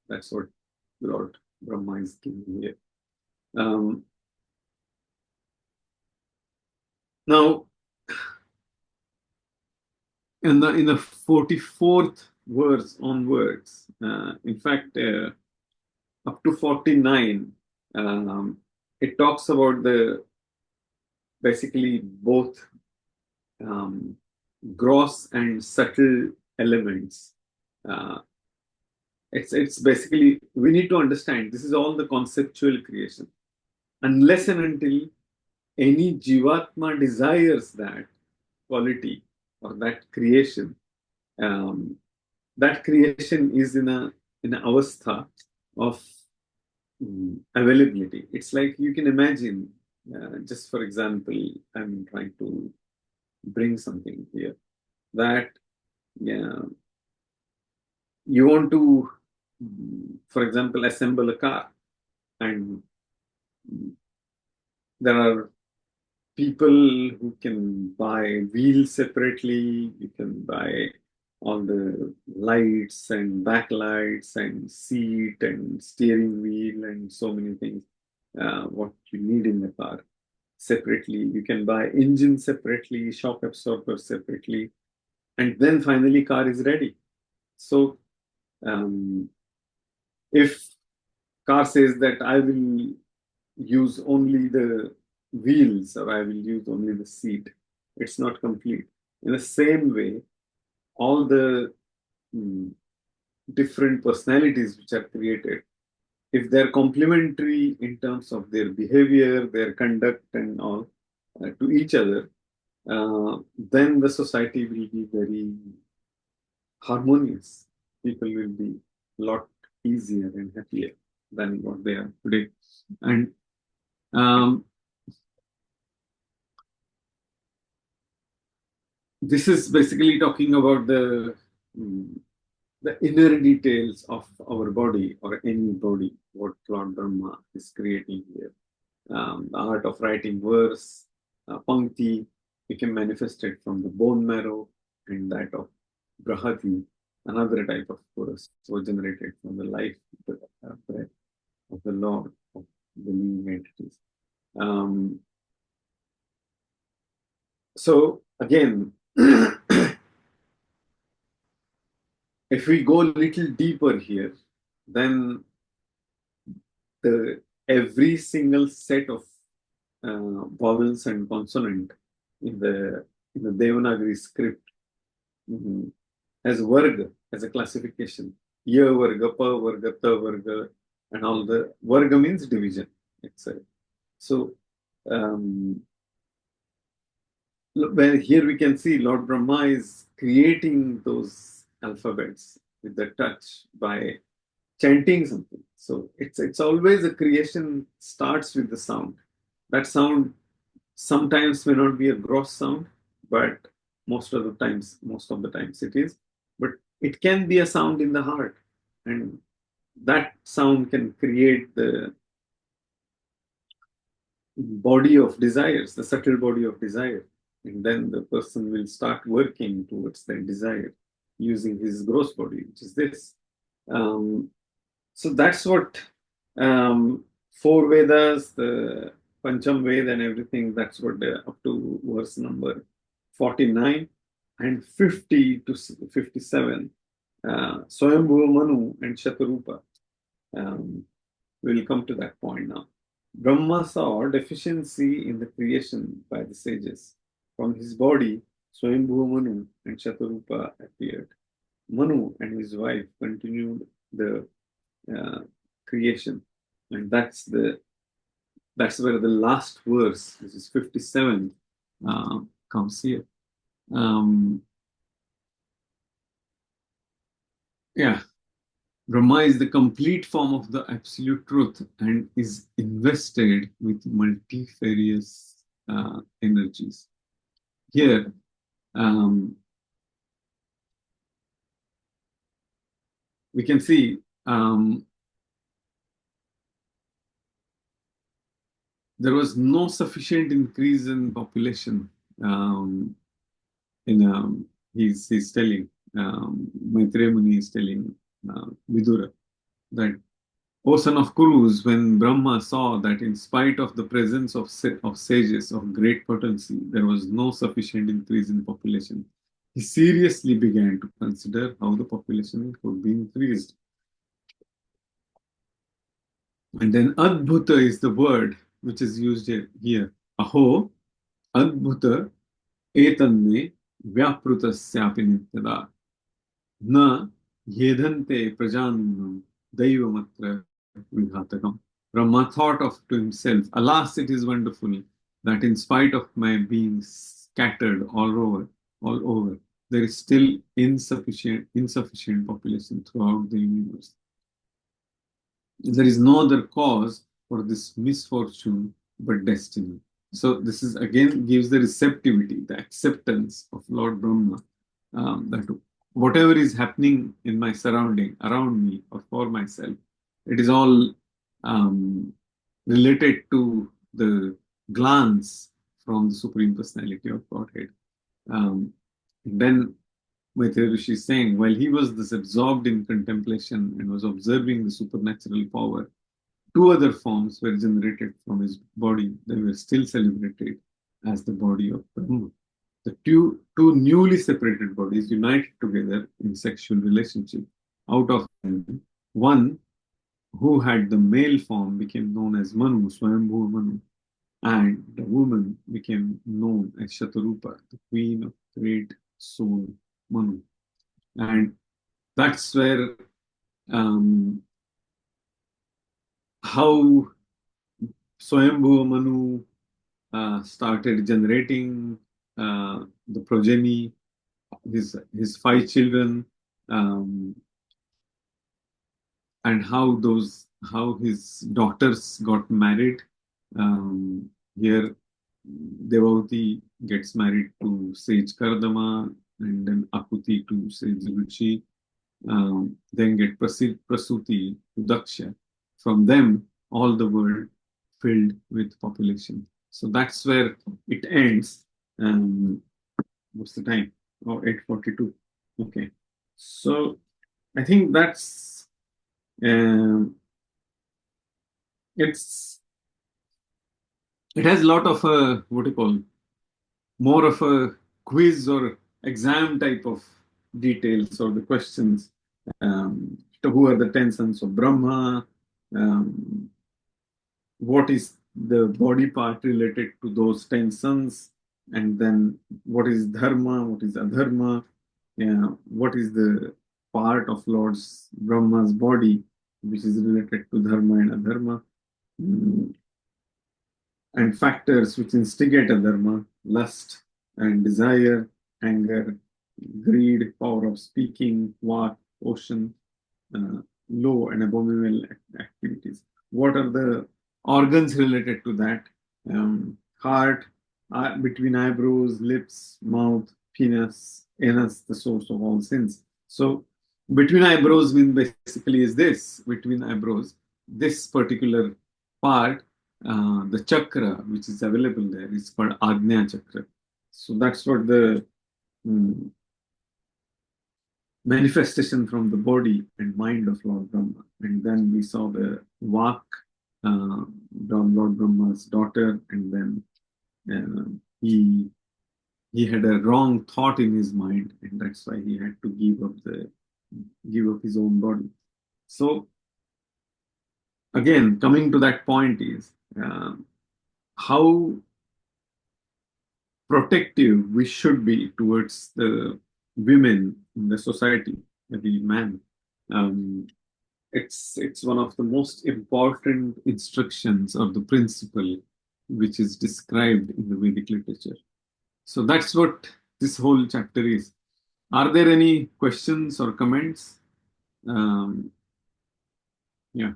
G: That's what Lord Brahma is giving here. Now, in the 44th verse onwards, in fact, up to 49, it talks about basically both gross and subtle elements. It's basically, we need to understand this is all the conceptual creation. Unless and until any Jivatma desires that quality or that creation is in an avastha of availability. It's like you can imagine, just for example, I'm trying to bring something here, that you want to, for example, assemble a car, and there are people who can buy wheels separately, you can buy all the lights and backlights and seat and steering wheel and so many things, what you need in the car separately. You can buy engine separately, shock absorber separately, and then finally car is ready. So if car says that I will use only the wheels or I will use only the seat, it's not complete. In the same way, all the different personalities which are created, if they're complementary in terms of their behavior, their conduct and all to each other, then the society will be very harmonious. People will be a lot easier and happier than what they are today. And this is basically talking about the inner details of our body or any body, what Lord Brahma is creating here. The art of writing verse, Pankti, became manifested from the bone marrow, and that of Brahati, another type of verse, was generated from the life breath of the Lord of the living entities. So again, if we go a little deeper here, then every single set of vowels and consonant in the Devanagari script has varga as a classification. Ya varga, pa varga, ta varga, and all the varga means division. So here we can see Lord Brahma is creating those alphabets with the touch by chanting something. So it's always a creation starts with the sound. That sound sometimes may not be a gross sound, but most of the times it is. But it can be a sound in the heart, and that sound can create the body of desires, the subtle body of desire. And then the person will start working towards that desire using his gross body, which is this. So that's what 4 Vedas, the Pancham Veda and everything, that's what up to verse number 49 and 50 to 57. Swayambhuva Manu and Shatarupa. We'll come to that point now. Brahma saw deficiency in the creation by the sages. From his body, Swayambhuva Manu and Shatarupa appeared. Manu and his wife continued the creation, and that's where the last verse, which is 57, comes here. Brahma is the complete form of the absolute truth and is invested with multifarious energies. Here, we can see there was no sufficient increase in population. He's telling, Maitreya Muni is telling Vidura that, O son of Kurus, when Brahma saw that in spite of the presence of sages of great potency, there was no sufficient increase in population, he seriously began to consider how the population could be increased. And then Adbhuta is the word which is used here. Aho, Adbhuta, etanne, vyaprutasyapi nityada. Na, yedhante prajanam, daivamatra vibhatakam. Brahma thought to himself, alas, it is wonderful that in spite of my being scattered all over, there is still insufficient population throughout the universe. There is no other cause for this misfortune but destiny. So this is again gives the receptivity, the acceptance of Lord Brahma, that whatever is happening in my surrounding, around me or for myself, it is all related to the glance from the Supreme Personality of Godhead. Then Maitreya Rishi is saying, while he was thus absorbed in contemplation and was observing the supernatural power, 2 other forms were generated from his body. They were still celebrated as the body of Brahma. the two newly separated bodies united together in sexual relationship. Out of them, one who had the male form became known as Manu, Swayambhu Manu, and the woman became known as Shatarupa, the queen of great soul Manu. And that's where how Swayambhu Manu started generating the progeny, his 5 children, and how his daughters got married. Here, Devavati gets married to sage Kardama, and then Akuti to sage Ruchi, then get Prasuti to Daksha. From them, all the world filled with population. So that's where it ends. What's the time? Oh, 8:42. Okay. So I think that's it has a lot of what do you call, more of a quiz or exam type of details or the questions. Who are the 10 sons of Brahma? What is the body part related to those 10 sons? And then what is dharma? What is adharma? What is the part of Lord's Brahma's body which is related to dharma and adharma? And factors which instigate adharma: lust and desire, anger, greed, power of speaking, vak, ocean, low and abominable activities. What are the organs related to that? Heart, between eyebrows, lips, mouth, penis, anus, the source of all sins. So between eyebrows means basically is this, between eyebrows, this particular part, the chakra which is available there is called Agnya chakra. So that's what the manifestation from the body and mind of Lord Brahma. And then we saw the Vak, Lord Brahma's daughter, and then he had a wrong thought in his mind, and that's why he had to give up his own body. So again, coming to that point is how protective we should be towards the women in the society, the man. It's one of the most important instructions or the principle which is described in the Vedic literature. So that's what this whole chapter is. Are there any questions or comments? Yeah.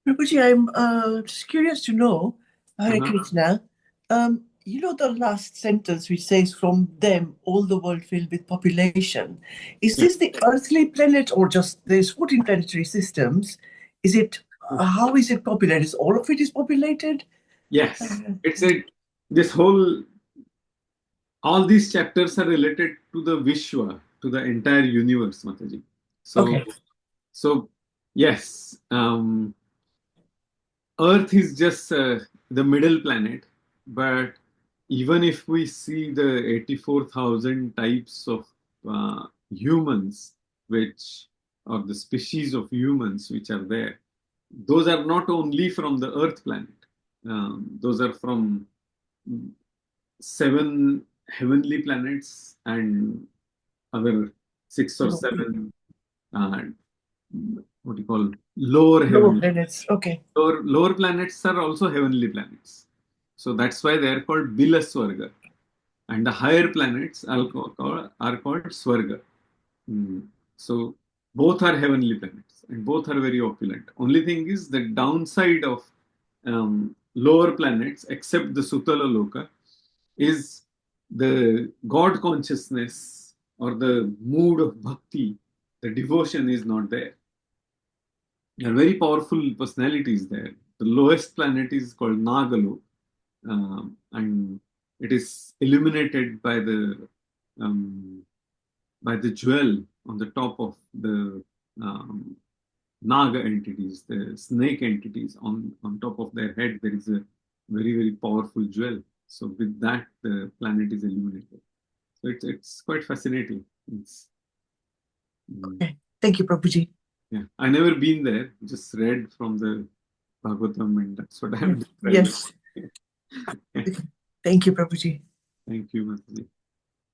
H: Prabhuji, I'm just curious to know, Hare Krishna, you know the last sentence which says, from them all the world filled with population. Is this the earthly planet or just there's 14 planetary systems? Is it, how is it populated? Is all of it is populated?
G: Yes, all these chapters are related to the Vishwa, to the entire universe, Mataji. So yes, Earth is just the middle planet, but even if we see the 84,000 types of humans, or the species of humans which are there, those are not only from the Earth planet. Those are from 7 heavenly planets and other 6 or 7 what you call lower
H: planets. Okay.
G: Lower planets are also heavenly planets. So that's why they are called Bilaswarga. And the higher planets are called Swarga. So both are heavenly planets and both are very opulent. Only thing is the downside of lower planets, except the Sutala Loka, is the God consciousness or the mood of bhakti, the devotion is not there. There are very powerful personalities there. The lowest planet is called Nagalo, and it is illuminated by the jewel on the top of the Naga entities, the snake entities. On top of their head, there is a very, very powerful jewel. So with that, the planet is illuminated. So it's quite fascinating.
H: Okay. Thank you, Prabhuji.
G: Yeah, I never been there. Just read from the Bhagavatam, and that's what I'm doing.
H: Yes. Thank you, Prabhuji.
G: Thank you, Mataji.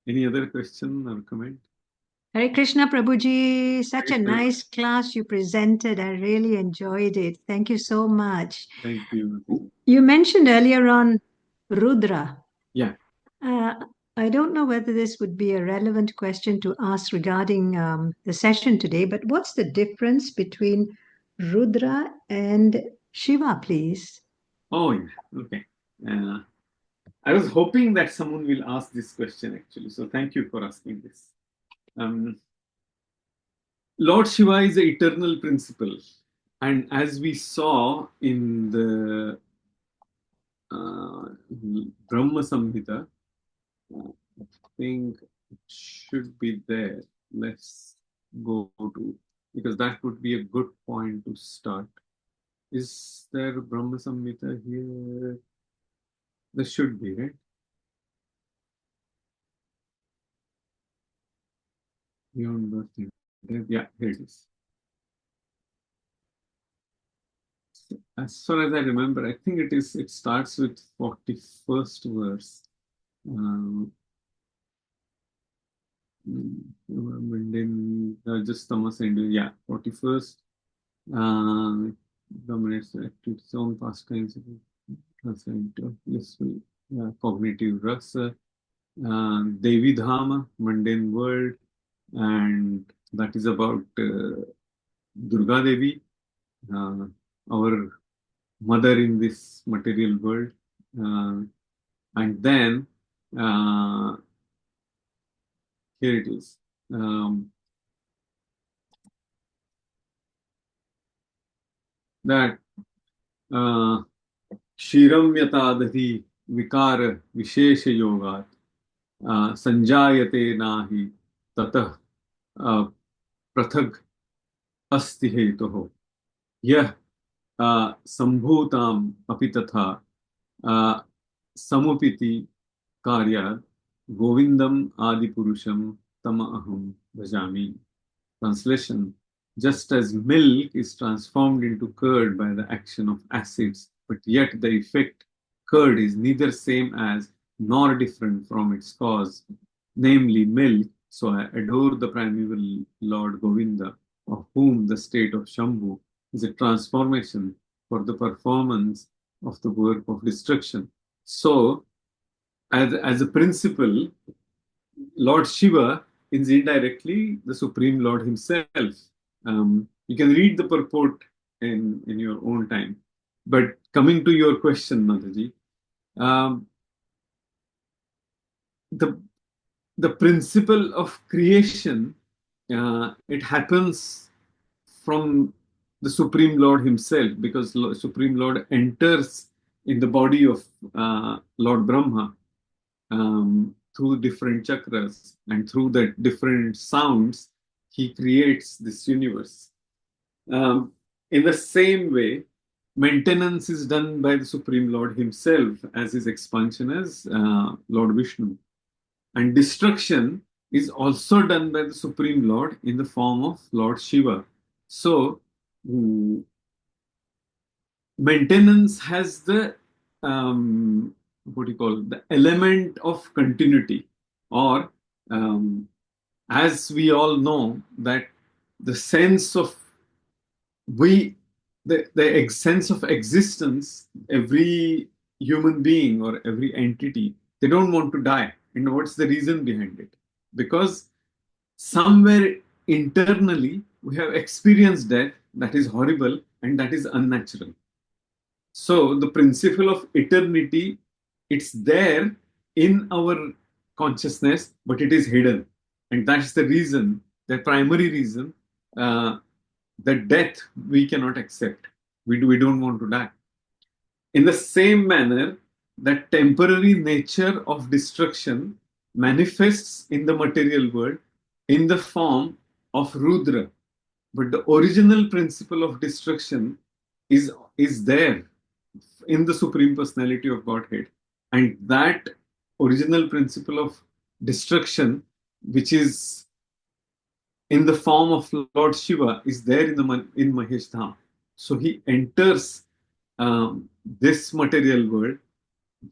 G: Any other question or comment?
E: Hare Krishna, Prabhuji. Such a
G: Krishna.
E: nice class you presented. I really enjoyed it. Thank you so much.
G: Thank you, Mataji.
E: You mentioned earlier on Rudra.
G: Yeah.
E: I don't know whether this would be a relevant question to ask regarding the session today, but what's the difference between Rudra and Shiva, please?
G: Oh, yeah. Okay. I was hoping that someone will ask this question actually. So thank you for asking this. Lord Shiva is the eternal principle. And as we saw in the Brahma Samhita, I think it should be there. Let's go to, because that would be a good point to start. Is there Brahma Samhita here? There should be, right? Beyond birth. Yeah, here it is. As far as I remember, I think it starts with 41st verse. Just Thomas and yeah, 41st. Dominates its own pastimes. Cognitive rasa. Devi Dhama, mundane world, and that is about Durga Devi, our mother in this material world. And then here it is. That Shiram Yatadhi Vikara Vishesha Yogat Sanjayate Nahi Tatah Prathag Asti Hetoho Yah Sambhutam Apitatha Samupiti Karyad Govindam Adi Purusham Tama Aham Bhajami. Translation: just as milk is transformed into curd by the action of acids, but yet the effect curd is neither same as nor different from its cause, namely milk, so I adore the primeval Lord Govinda, of whom the state of Shambhu is a transformation for the performance of the work of destruction. So, as a principle, Lord Shiva is indirectly the Supreme Lord himself. You can read the purport in your own time. But coming to your question, Mataji, the principle of creation, it happens from the Supreme Lord himself, because Supreme Lord enters in the body of Lord Brahma through different chakras, and through the different sounds, he creates this universe. In the same way, maintenance is done by the Supreme Lord himself as his expansion as Lord Vishnu. And destruction is also done by the Supreme Lord in the form of Lord Shiva. So, maintenance has the the element of continuity, or as we all know, that the sense of the sense of existence, every human being or every entity, they don't want to die. And what's the reason behind it? Because somewhere internally we have experienced death that is horrible and that is unnatural. So the principle of eternity, it's there in our consciousness, but it is hidden. And that's the reason, the primary reason, that death we cannot accept. We don't want to die. In the same manner, that temporary nature of destruction manifests in the material world in the form of Rudra. But the original principle of destruction is there in the Supreme Personality of Godhead. And that original principle of destruction, which is in the form of Lord Shiva, is there in Mahesh Dham. So he enters this material world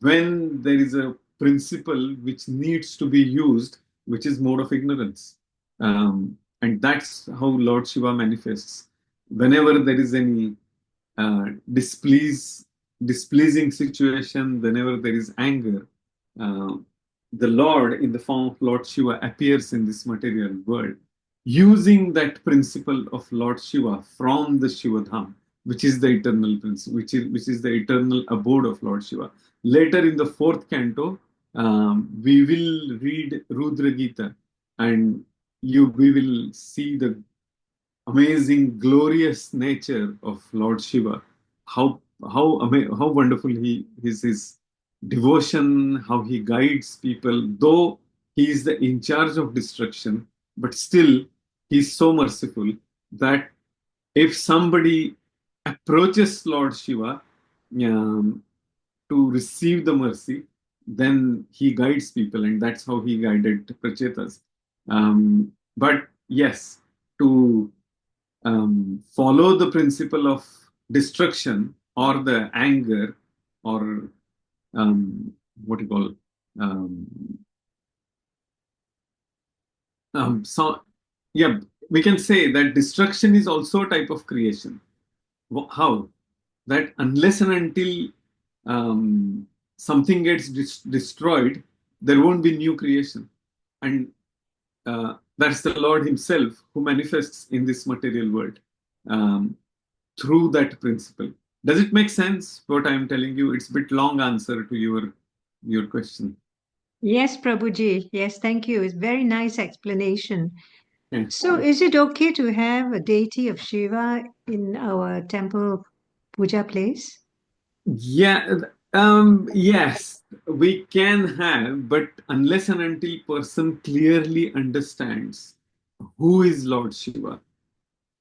G: when there is a principle which needs to be used, which is mode of ignorance. And that's how Lord Shiva manifests. Whenever there is any displeasing situation, whenever there is anger, the Lord, in the form of Lord Shiva, appears in this material world, using that principle of Lord Shiva from the Shiva Dham, which is the eternal principle, which is the eternal abode of Lord Shiva. Later in the 4th canto, we will read Rudra Gita, and we will see the amazing, glorious nature of Lord Shiva. How wonderful his devotion, how he guides people. Though he is the in charge of destruction, but still he is so merciful that if somebody approaches Lord Shiva to receive the mercy, then he guides people, and that's how he guided Prachetas. But yes, to follow the principle of destruction or the anger or what you call so yeah, we can say that destruction is also a type of creation. How? That unless and until something gets destroyed, there won't be new creation. And that's the Lord himself who manifests in this material world through that principle. Does it make sense what I'm telling you? It's a bit long answer to your question.
E: Yes, Prabhuji. Yes, thank you. It's very nice explanation.
G: Yeah.
E: So is it okay to have a deity of Shiva in our temple puja place?
G: Yeah, yes, we can have, but unless and until person clearly understands who is Lord Shiva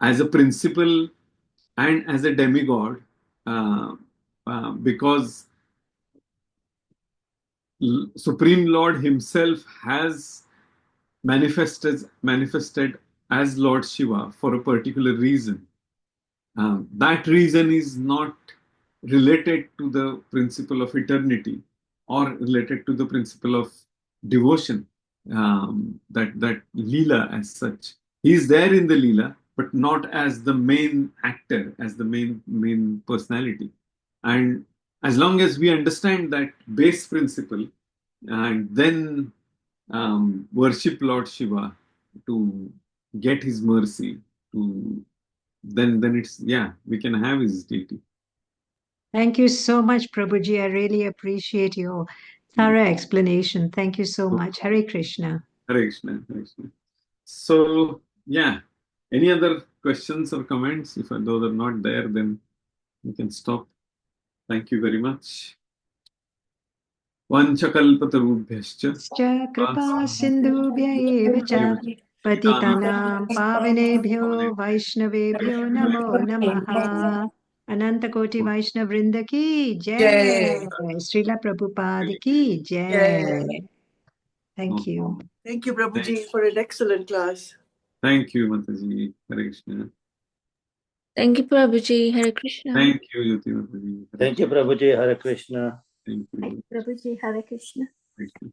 G: as a principle and as a demigod, because Supreme Lord himself has manifested as Lord Shiva for a particular reason. That reason is not related to the principle of eternity or related to the principle of devotion, that Leela as such. He is there in the Leela, but not as the main actor, as the main personality. And as long as we understand that base principle and then worship Lord Shiva to get his mercy, to then it's, yeah, we can have his deity.
E: Thank you so much, Prabhuji. I really appreciate your thorough explanation. Thank you so much. Hare Krishna.
G: Hare Krishna, Hare Krishna. So yeah, any other questions or comments? If those are not there, then we can stop. Thank you very much. Vanchakalpatarubhyascha
E: कृपा सिन्धुभ्य एव च पतितानां पावनेभ्यो वैष्णवेभ्यो नमो नमः. अनंतकोटि वैष्णव वृंद की जय. श्रीला प्रभुपाद की जय. Thank you.
H: Thank you, Prabhuji, for an excellent class.
G: Thank you, Mataji. Hare Krishna.
F: Thank you, Prabhuji. Hare Krishna.
G: Thank you, Yuti Mataji.
A: Thank you, Prabhuji. Hare Krishna.
G: Thank you.
B: Prabhuji, Hare Krishna.
G: Krishna.